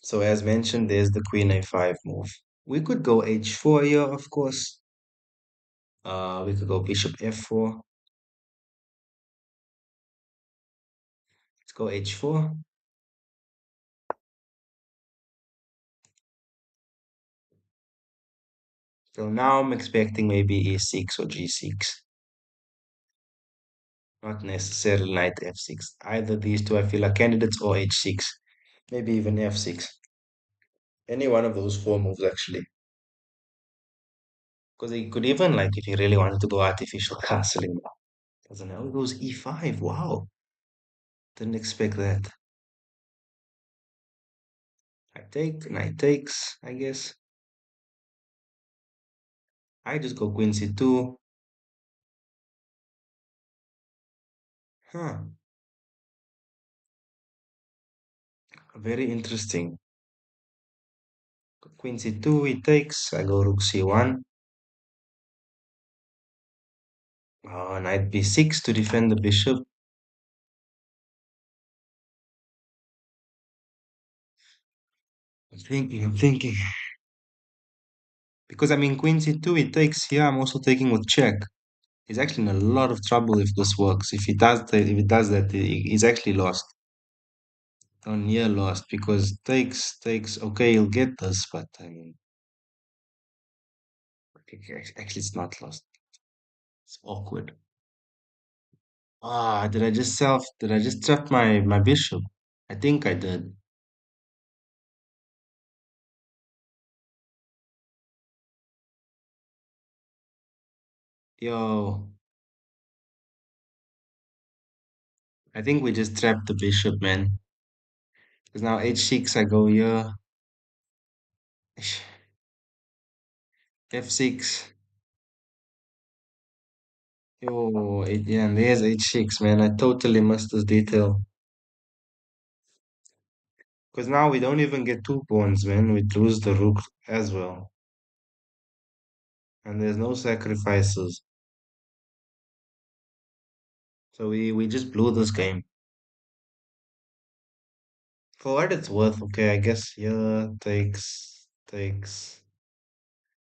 So as mentioned, there's the queen a5 move. We could go h4 here, of course. We could go bishop f4. Let's go h4. So now I'm expecting maybe e6 or g6. Not necessarily knight f6. Either these two I feel are candidates or h6. Maybe even f6. Any one of those four moves actually. Because he could even like if he really wanted to go artificial castling. Doesn't know. It goes e5. Wow. Didn't expect that. I take, knight takes, I guess. I just go queen c2. Huh, very interesting. Queen c2, he takes. I go rook c1. Knight b6 to defend the bishop. I'm thinking. Because I mean, queen c2, he takes here. I'm also taking with check. He's actually in a lot of trouble if this works. If he does that, he's actually lost. Oh, near lost because takes. Okay, he'll get this, but I mean, actually, it's not lost. It's awkward. Did I just trap my bishop? I think I did. Yo, I think we just trapped the bishop, man. Because now h6, I go here. f6. Yo, yeah, and there's h6, man. I totally missed this detail. Because now we don't even get two pawns, man. We lose the rook as well. And there's no sacrifices. So we just blew this game. For what it's worth, okay, I guess yeah takes,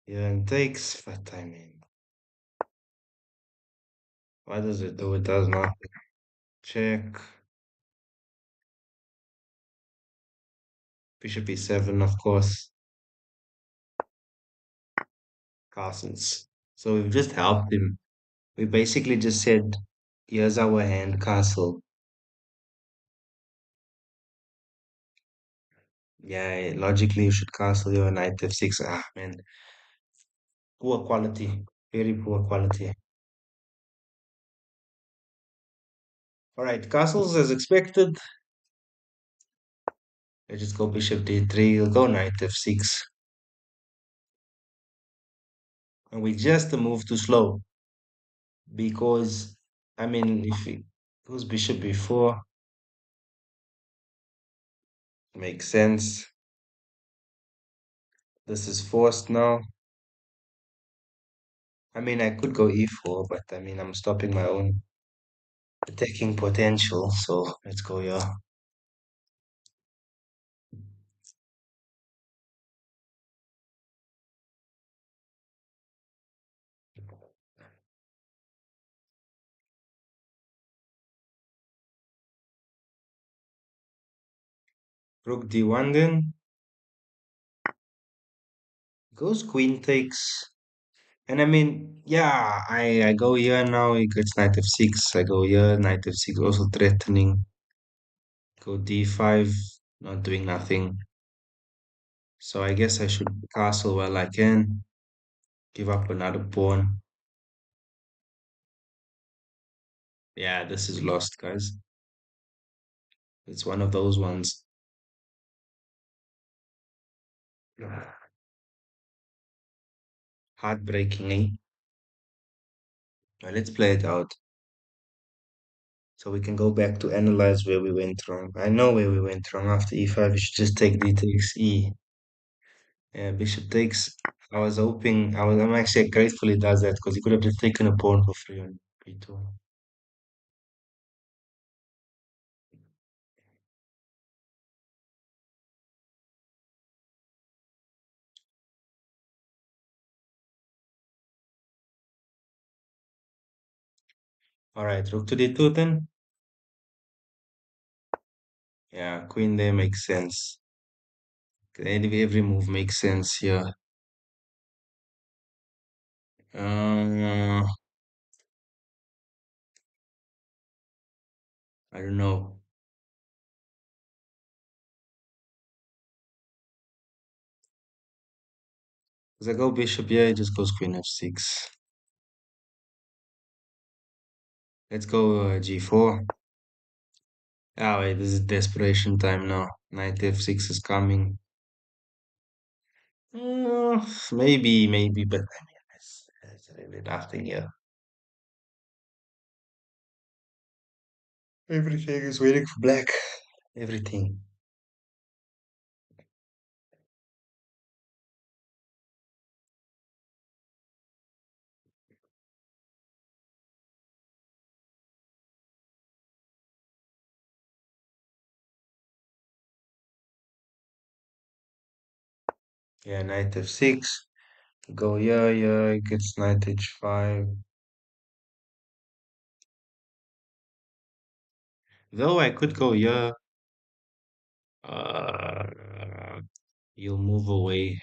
yeah, and takes, but I mean, what does it do? It does not. Check. Bishop e7, of course. Castles. So we've just helped him. We basically just said, here's our hand, castle. Yeah, logically you should castle your knight f6. Ah, man, poor quality, very poor quality. All right, castles as expected. Let's just go bishop d3. We'll go knight f6, and we just move too slow because, I mean, if it goes bishop b4, makes sense. This is forced now. I mean, I could go e4, but I mean, I'm stopping my own attacking potential. So let's go here. Rook d1 then. Goes queen takes. And I mean, yeah, I go here now. He gets knight f6. I go here, knight f6, also threatening. Go d5, not doing nothing. So I guess I should castle while I can. Give up another pawn. Yeah, this is lost, guys. It's one of those ones. Heartbreaking, eh? Well, let's play it out. So we can go back to analyze where we went wrong. I know where we went wrong. After e5, we should just take d takes e. Yeah, bishop takes. I'm actually grateful he does that because he could have just taken a pawn for free on b2. All right, rook to d2 then. Yeah, queen there makes sense. Every move makes sense here. Uh, I don't know. As I go bishop here, it just goes queen f6. Let's go g4. Ah, wait, this is desperation time now. Knight f6 is coming. Maybe, but I mean, it's really nothing here. Everything is waiting for black. Everything. Yeah, knight f6. Go here, here, it gets knight h5. Though I could go here, uh, you'll move away.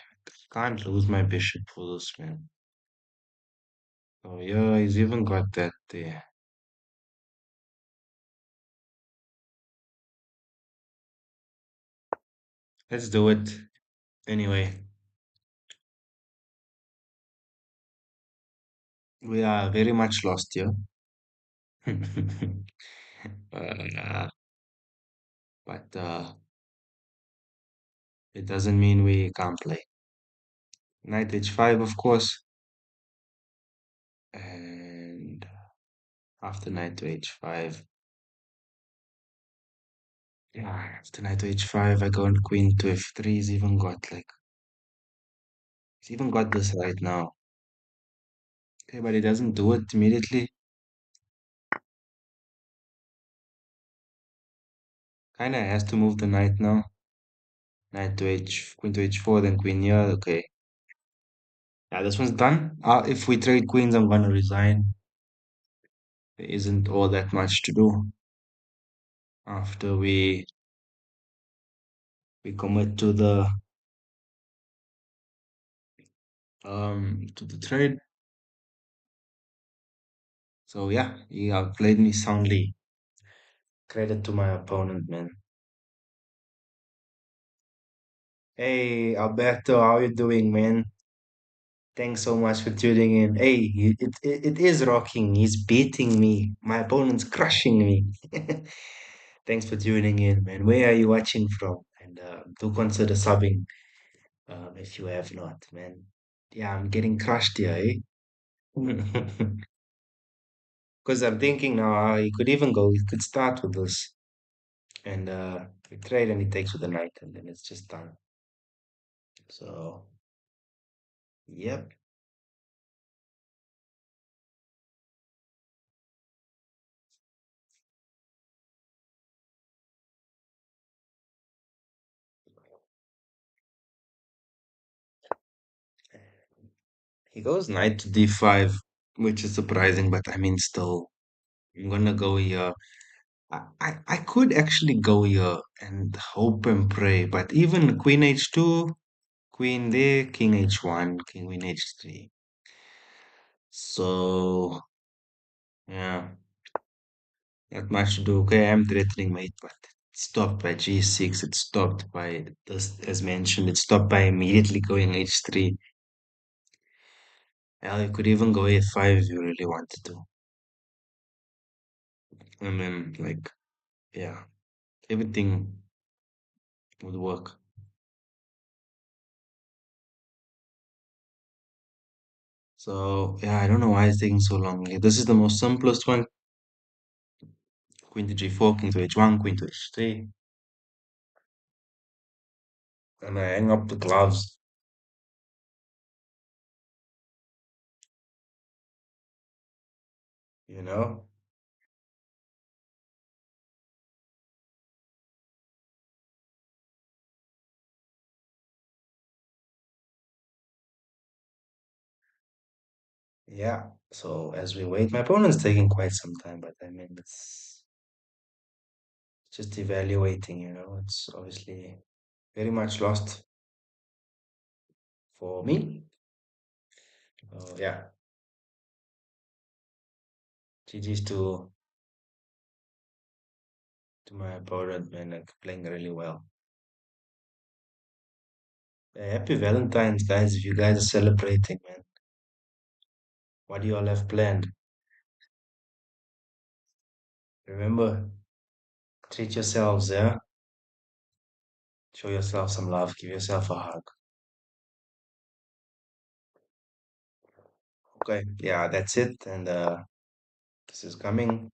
Can't lose my bishop for this, man. Oh, yeah, he's even got that there. Let's do it. Anyway, we are very much lost here. uh, but it doesn't mean we can't play. Knight h5, of course. And after knight to h5. Yeah, after knight to h5, I go on queen to f3. He's even got this right now. Okay, but he doesn't do it immediately. Kinda has to move the knight now. Knight to queen to h4, then queen here. Okay. Yeah, this one's done. If we trade queens, I'm gonna resign. There isn't all that much to do after we commit to the trade. So yeah, he outplayed me soundly. Credit to my opponent, man. Hey, Alberto, how you doing, man? Thanks so much for tuning in. Hey, it is rocking. He's beating me. My opponent's crushing me. Thanks for tuning in, man. Where are you watching from? And do consider subbing if you have not, man. Yeah, I'm getting crushed here, eh? Because I'm thinking now, he could even go, he could start with this and we trade and he takes with the knight and then it's just done. So, yep. He goes knight to d5, which is surprising, but I mean, still, I'm gonna go here. I could actually go here and hope and pray, but even queen h2, queen there, king h1, king queen h3. So, yeah, not much to do. Okay, I'm threatening mate, but it's stopped by g6. It's stopped by this, as mentioned, it's stopped by immediately going h3. Well, you could even go a5 if you really wanted to. I mean, like, yeah, everything would work. So, yeah, I don't know why it's taking so long. This is the most simplest one. Queen to g4, king to h1, queen to h3. And I hang up the gloves, you know? Yeah. So as we wait, my opponent's taking quite some time, but I mean, it's just evaluating, It's obviously very much lost for me. Yeah, GG's to my opponent, man, like playing really well. Happy Valentines, guys, if you guys are celebrating, man. What do you all have planned? Remember, Treat yourselves, yeah? Show yourself some love. Give yourself a hug. Okay, yeah, that's it. And this is coming.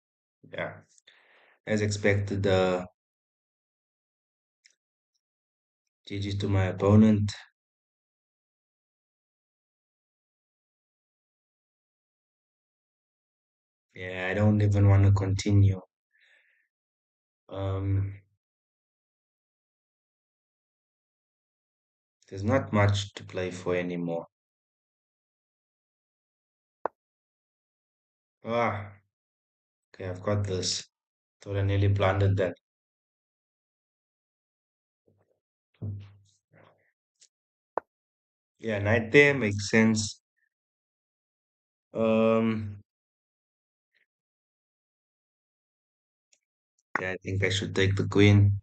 Yeah, as expected. GG to my opponent. Yeah, I don't even want to continue. Um, there's not much to play for anymore. Ah, okay, I've got this. Thought I nearly blundered that. Yeah, knight there makes sense. Um, yeah, I think I should take the queen.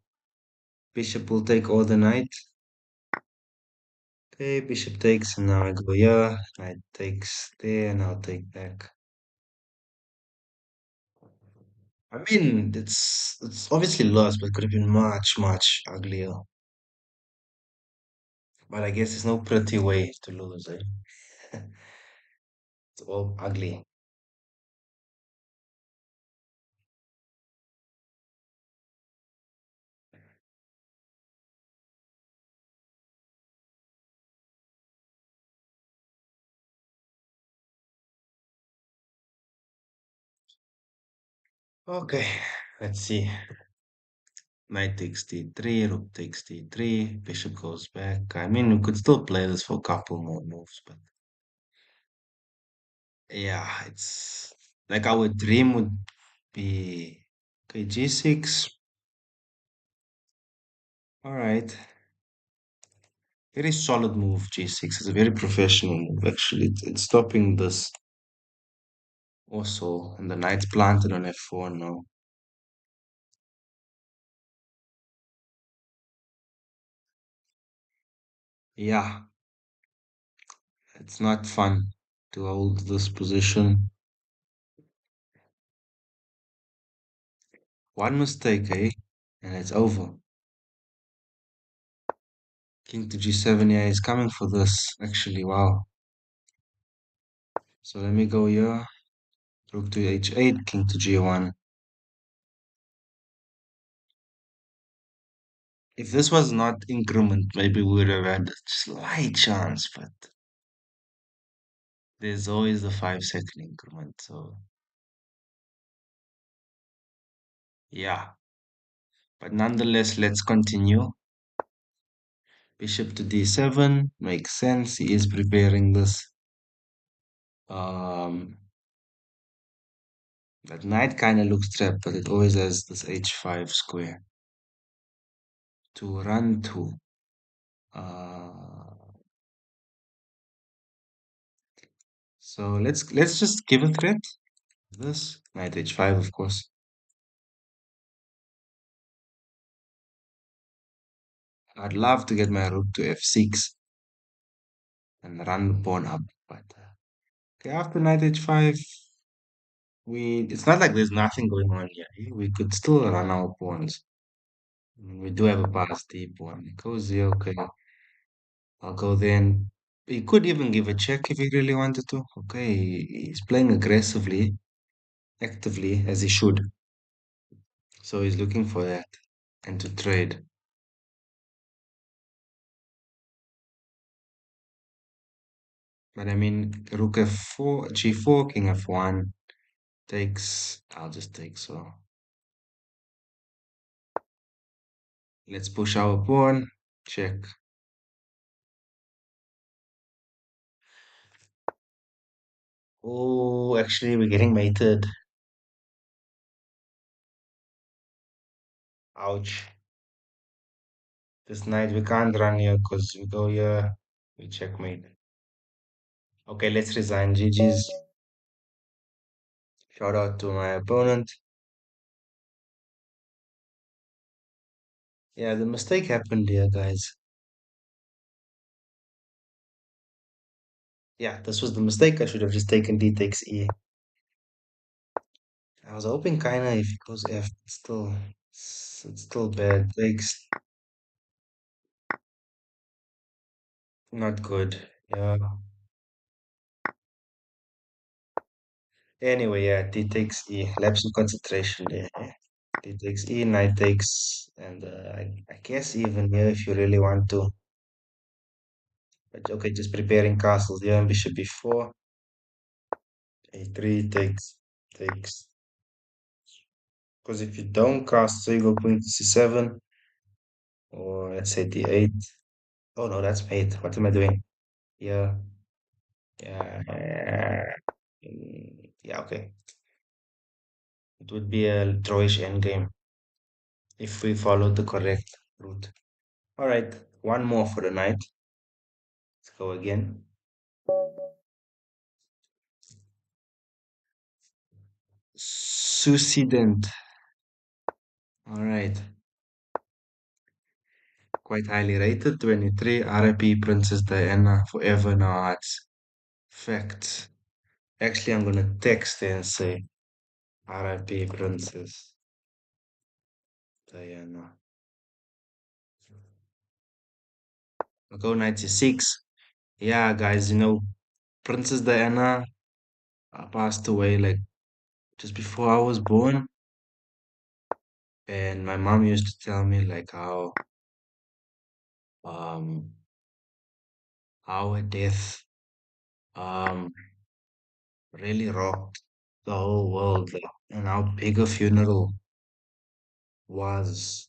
Bishop will take all the knight. Okay, bishop takes, and now I go here. Knight takes there, and I'll take back. I mean, it's obviously lost, but it could have been much, much uglier. But I guess there's no pretty way to lose, eh? It's all ugly. Okay, let's see. Knight takes d3, rook takes d3, bishop goes back. I mean, we could still play this for a couple more moves, but yeah, it's like our dream would be okay, g6. All right. Very solid move, g6. It's a very professional move, actually. It's stopping this also, and the knight's planted on f4 now. Yeah, it's not fun to hold this position. One mistake, eh? And it's over. King to g7, yeah, he's coming for this, actually, wow. So let me go here. Rook to h8, king to g1. If this was not increment, maybe we would have had a slight chance, but there's always the 5 second increment. So, yeah. But nonetheless, let's continue. Bishop to d7 makes sense. He is preparing this. Um, that knight kind of looks trapped, but it always has this h5 square to run to. Uh, so let's just give a threat. This knight h5, of course. I'd love to get my rook to f6 and run the pawn up, but okay, after knight h5, it's not like there's nothing going on here. We could still run our pawns. We do have a pass deep one. It goes here, okay. I'll go then. He could even give a check if he really wanted to. Okay, he's playing aggressively, actively, as he should. So he's looking for that and to trade. But I mean, rook f4, g4, king f1 takes. I'll just take so. Let's push our pawn. Check. Oh, actually, we're getting mated. Ouch. This knight, we can't run here because we go here. We checkmate. Okay, let's resign. GG's. Shout out to my opponent. Yeah, the mistake happened here, guys. Yeah, this was the mistake. I should have just taken d takes e. I was hoping kinda if he goes f, still. It's still bad. Takes not good. Yeah. Anyway, yeah, D takes E. Lapse in concentration there. Yeah. D takes E, knight takes, and I guess even here if you really want to. But okay, just preparing castles. Yeah, and bishop B4. A3 takes. Because if you don't cast, so you go queen to C7, or let's say D8. Oh no, that's mate. What am I doing? Yeah, yeah, yeah. Okay, it would be a drawish endgame if we followed the correct route. All right, one more for the night. Let's go again. Succident. All right, quite highly rated. 23. RIP Princess Diana forever in our hearts. Facts. Actually, I'm gonna text her and say RIP Princess Diana. I'll go 96. Yeah, guys, Princess Diana passed away like just before I was born, and my mom used to tell me like um how her death um really rocked the whole world, like, and how big a funeral was,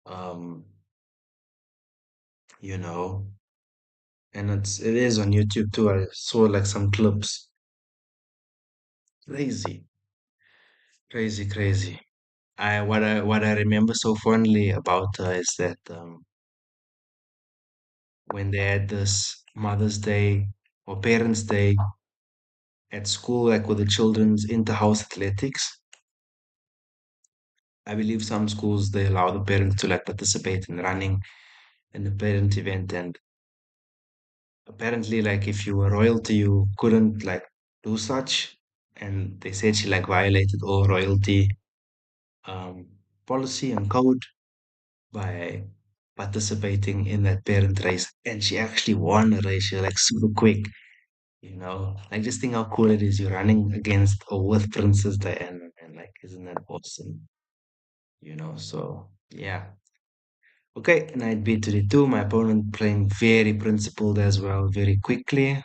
um, you know, and it is on YouTube too. I saw like some clips. Crazy, crazy, crazy. What I remember so fondly about her is that when they had this Mother's Day or Parents' Day at school, like with the children's inter-house athletics. I believe some schools they allow the parents to like participate in running in the parent event, and apparently, like if you were royalty, you couldn't like do such. And they said she like violated all royalty um, policy and code by participating in that parent race, and she actually won the race. She like super quick. Like just think how cool it is. You're running against or with Princess Diana, and like, isn't that awesome? So yeah. Okay, knight b32. My opponent playing very principled as well, very quickly.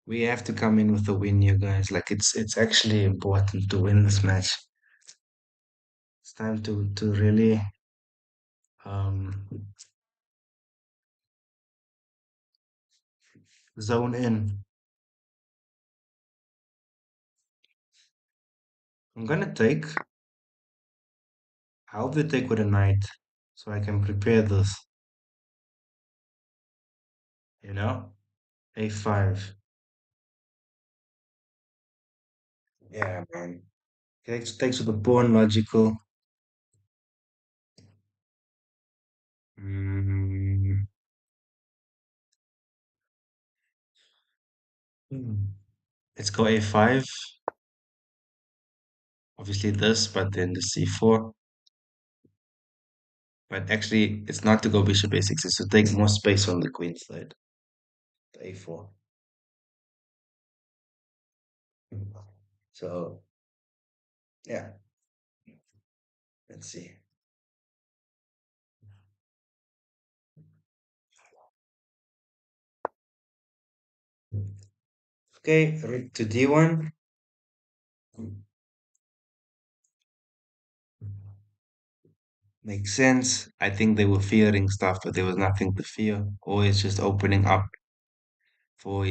We have to come in with a win, you guys. Like it's actually important to win this match. It's time to really um zone in. I'm gonna take. I hope they take with a knight, so I can prepare this. You know, a5. Yeah, man. Takes with the pawn logical. Mm, hmm. Let's go a5. Obviously this, but then the c4. But actually, it's not to go bishop a6. It's to take more space on the queen side. The a4. So yeah, let's see. Okay, rook to d1. Makes sense. I think they were fearing stuff, but there was nothing to fear. Always just opening up for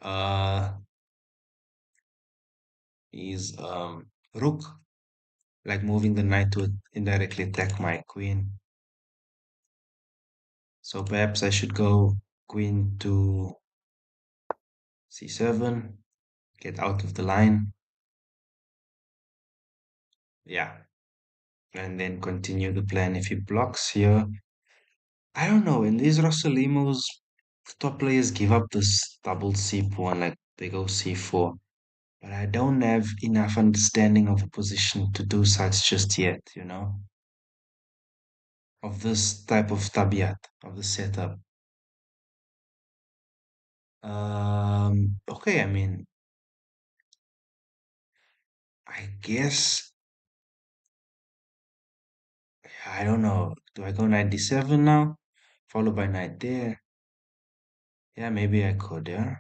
uh his rook, like moving the knight to indirectly attack my queen. So perhaps I should go queen to c7, get out of the line. Yeah, and then continue the plan. If he blocks here, I don't know. In these Rosalimos, top players give up this double c pawn, like they go c4. but I don't have enough understanding of the position to do such just yet, of this type of tabiat, of the setup. Okay, I mean, I guess, I don't know. Do I go knight d7 now? Followed by knight there? Yeah, maybe I could, yeah.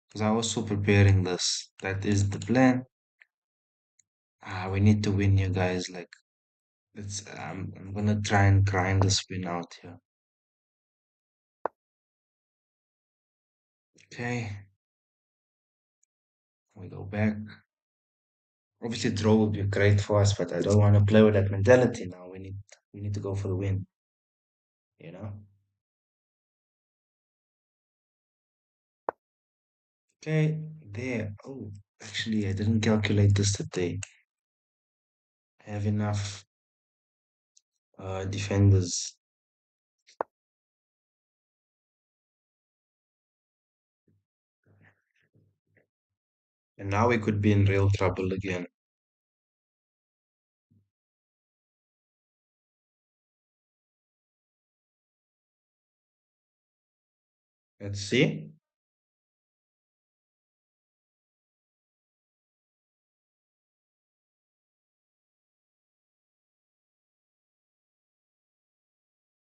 Because I was also preparing this. That is the plan. We need to win, you guys. Like, I'm gonna try and grind this win out here. Okay, we go back. Obviously, draw would be great for us, but I don't want to play with that mentality now. We need to go for the win, you know? Okay, there. Oh, actually, I didn't calculate this today. I have enough defenders. And now we could be in real trouble again. Let's see.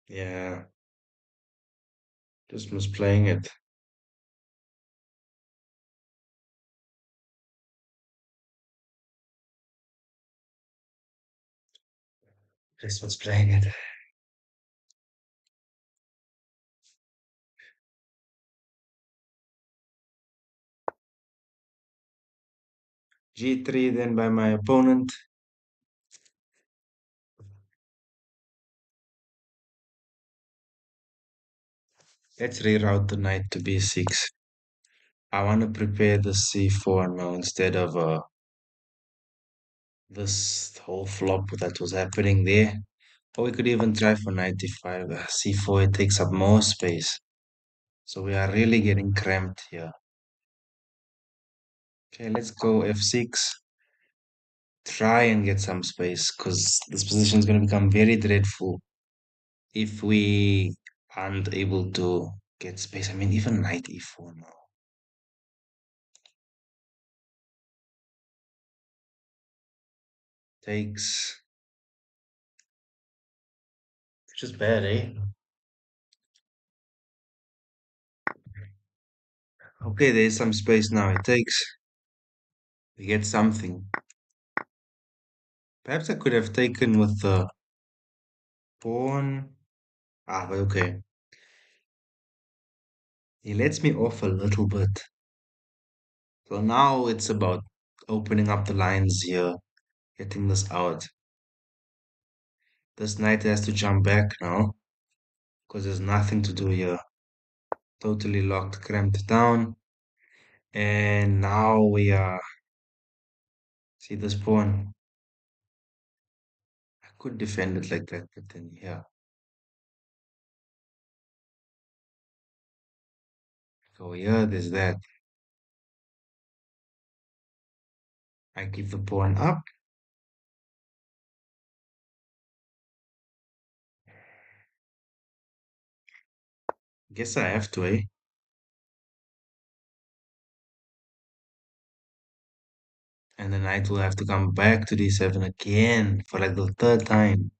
Yeah, just was playing it. Just was playing it. G3 then by my opponent. Let's reroute the knight to B6. I want to prepare the C4 now instead of this whole flop that was happening there. Or we could even try for knight d5. C4, it takes up more space. So we are really getting cramped here. Okay, let's go f6. Try and get some space because this position is going to become very dreadful if we aren't able to get space. I mean, even knight e4 now. Takes. Which is bad, eh? Okay, there's some space now. It takes. We get something. Perhaps I could have taken with the pawn. But okay. He lets me off a little bit. So now it's about opening up the lines here, getting this out. This knight has to jump back now because there's nothing to do here. Totally locked, cramped down. And now we are. See this pawn? I could defend it like that, but then yeah. Go here, there's that. I give the pawn up. Guess I have to, eh? And the knight will have to come back to d7 again for like the third time.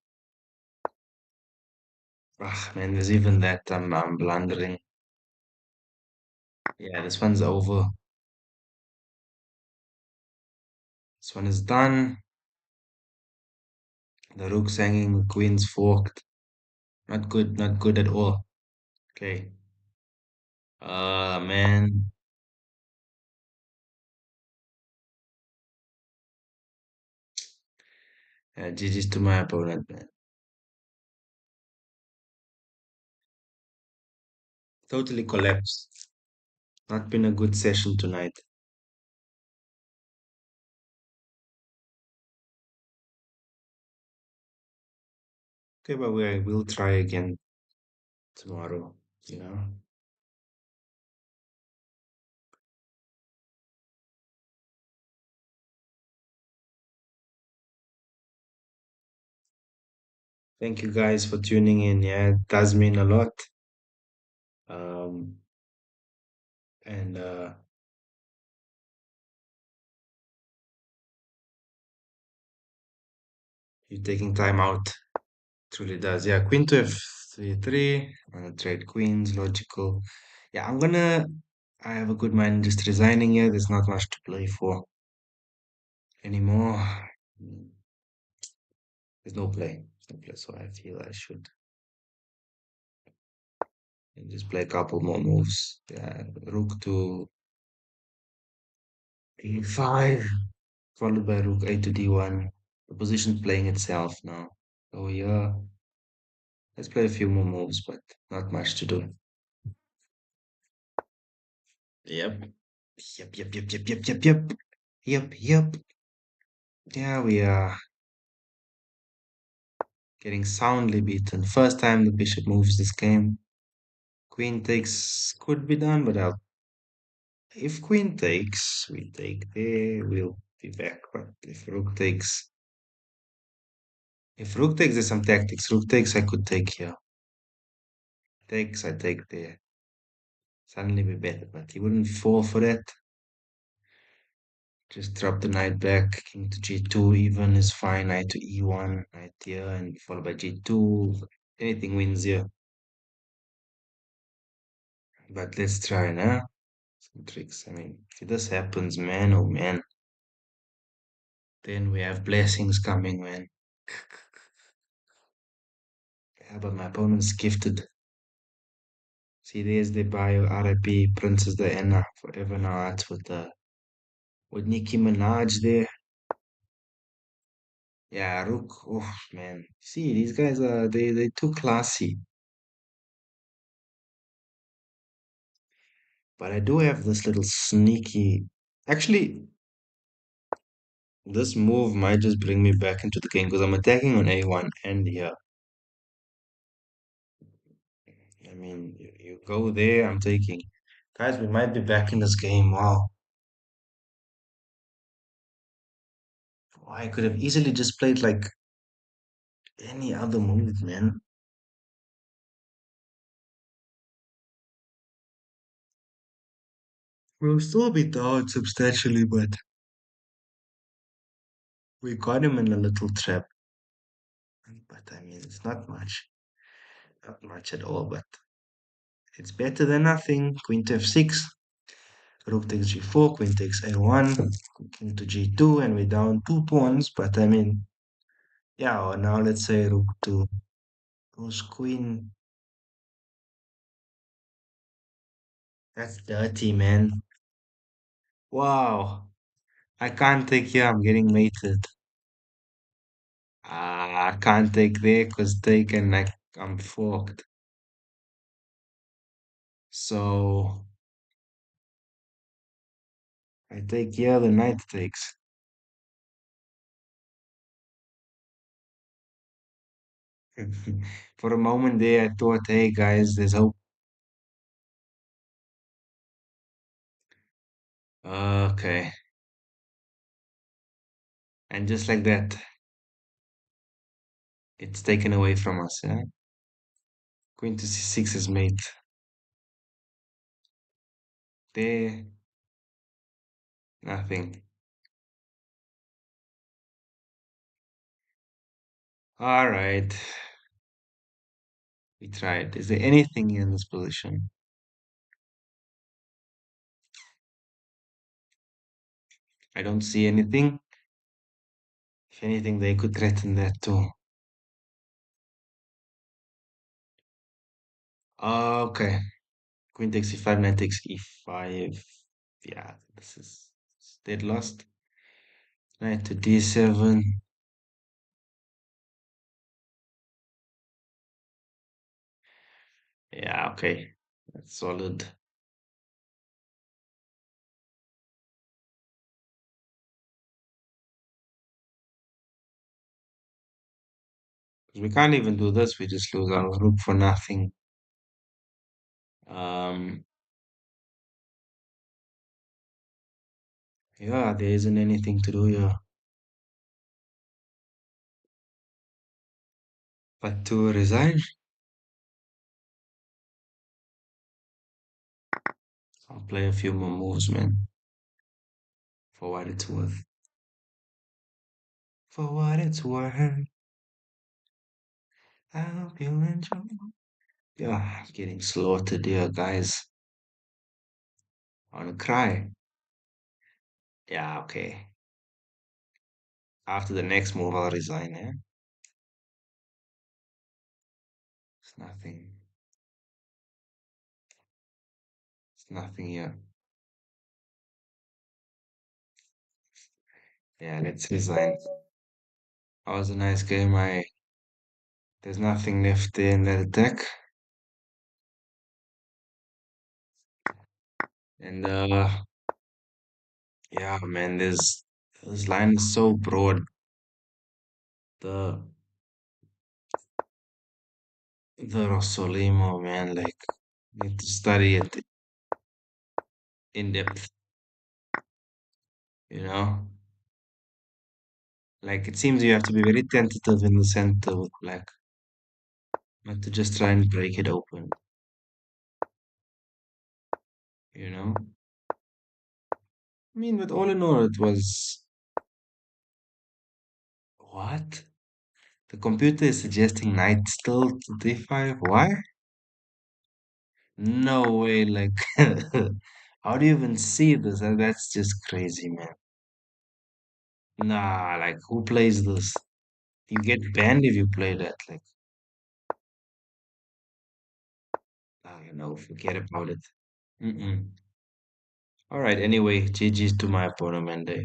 Ah, man, there's even that. I'm blundering. Yeah, this one's over. This one is done. The rook's hanging, the queen's forked. Not good, not good at all. Okay. Man. GG's to my opponent, man. Totally collapsed. Not been a good session tonight. Okay, but we'll try again tomorrow, you know? Thank you guys for tuning in. Yeah, it does mean a lot. Um, and you taking time out truly does. Yeah, Queen to F3, trade queens, logical. Yeah, I have a good mind just resigning here. There's not much to play for anymore. Mm, There's no play. No play, so I feel I should just play a couple more moves. Yeah, rook to D5, followed by rook a to d1. The position's playing itself now. Oh yeah, let's play a few more moves, but not much to do. Yep. Yep, yep, yep, yep, yep, yep, yep. Yep, yep. Yeah, we are getting soundly beaten. First time the bishop moves this game. Queen takes could be done, but if queen takes, we take there, we'll be back. But if rook takes, there's some tactics. Rook takes, I could take here. Takes, I take there. Suddenly be better, but he wouldn't fall for that. Just drop the knight back, king to g2 even is fine, knight to e1, knight here, and followed by g2. Anything wins here. But let's try now. Some tricks. I mean, if this happens, man, oh man, then we have blessings coming, man. Yeah, but my opponent's gifted. See, there's the bio RIP Princess Diana forever now. That's with Nicki Minaj there. Yeah, Rook. Oh man. See, these guys are they too classy. But I do have this little sneaky. Actually, this move might just bring me back into the game because I'm attacking on A1 and here. I mean, you go there, I'm taking. Guys, we might be back in this game. Wow. I could have easily just played like any other move, man. We'll still be down substantially, but we got him in a little trap. But I mean, it's not much. Not much at all, but it's better than nothing. Queen to f6. Rook takes g4, queen takes a1, king to g2, and we're down 2 pawns. But I mean, yeah, or now let's say rook to goes queen. That's dirty, man. Wow. I can't take here, I'm getting mated. I can't take there because taken, I'm forked. So I take here, the knight takes. For a moment there, I thought, hey guys, there's hope. Okay. And just like that, it's taken away from us, yeah? Queen to c6 is mate. There, nothing. All right, we tried. Is there anything in this position? I don't see anything. If anything, they could threaten that too. Okay. Queen takes e5, knight takes e5. Yeah, this is dead lost. Knight to d7. Yeah, okay. That's solid. We can't even do this. We just lose our rook for nothing. Um, yeah, there isn't anything to do here. But to resign, I'll play a few more moves, man, for what it's worth. For what it's worth, I hope you enjoy. Yeah, I'm getting slaughtered here, guys. I wanna cry. Yeah, okay. After the next move, I'll resign, eh? It's nothing. It's nothing here. Yeah, let's resign. That was a nice game. There's nothing left there in that attack. And yeah, man, this line is so broad. The the Rossolimo, man, like need to study it in depth, you know? Like it seems you have to be very tentative in the center with black, not to just try and break it open, you know? I mean, but all in all, it was what? The computer is suggesting knight still to d5. Why? No way, like how do you even see this? That's just crazy, man. Nah, like who plays this? You get banned if you play that. Like, forget about it. Mm-mm. All right, anyway, GG's to my opponent, man. They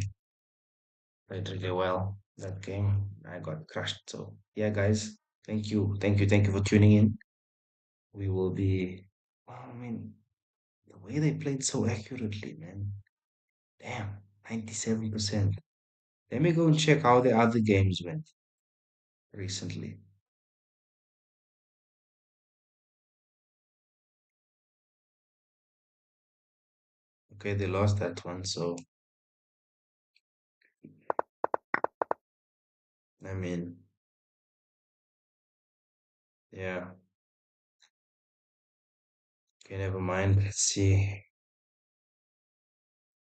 played really well that game. I got crushed. So, yeah, guys, thank you for tuning in. We will be, well, I mean, the way they played so accurately, man. Damn, 97%. Let me go and check how the other games went recently. Okay, they lost that one, so I mean, yeah. Okay, never mind. Let's see.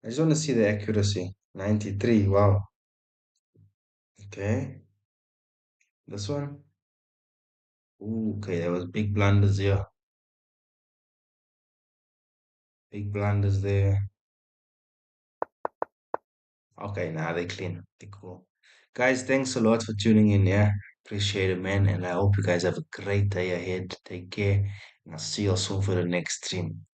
I just want to see the accuracy. 93. Wow. Okay. This one. Ooh, okay, there was big blunders here. Big blunders there. Okay, now they clean. They cool. Guys, thanks a lot for tuning in. Yeah, appreciate it, man. And I hope you guys have a great day ahead. Take care. And I'll see you soon for the next stream.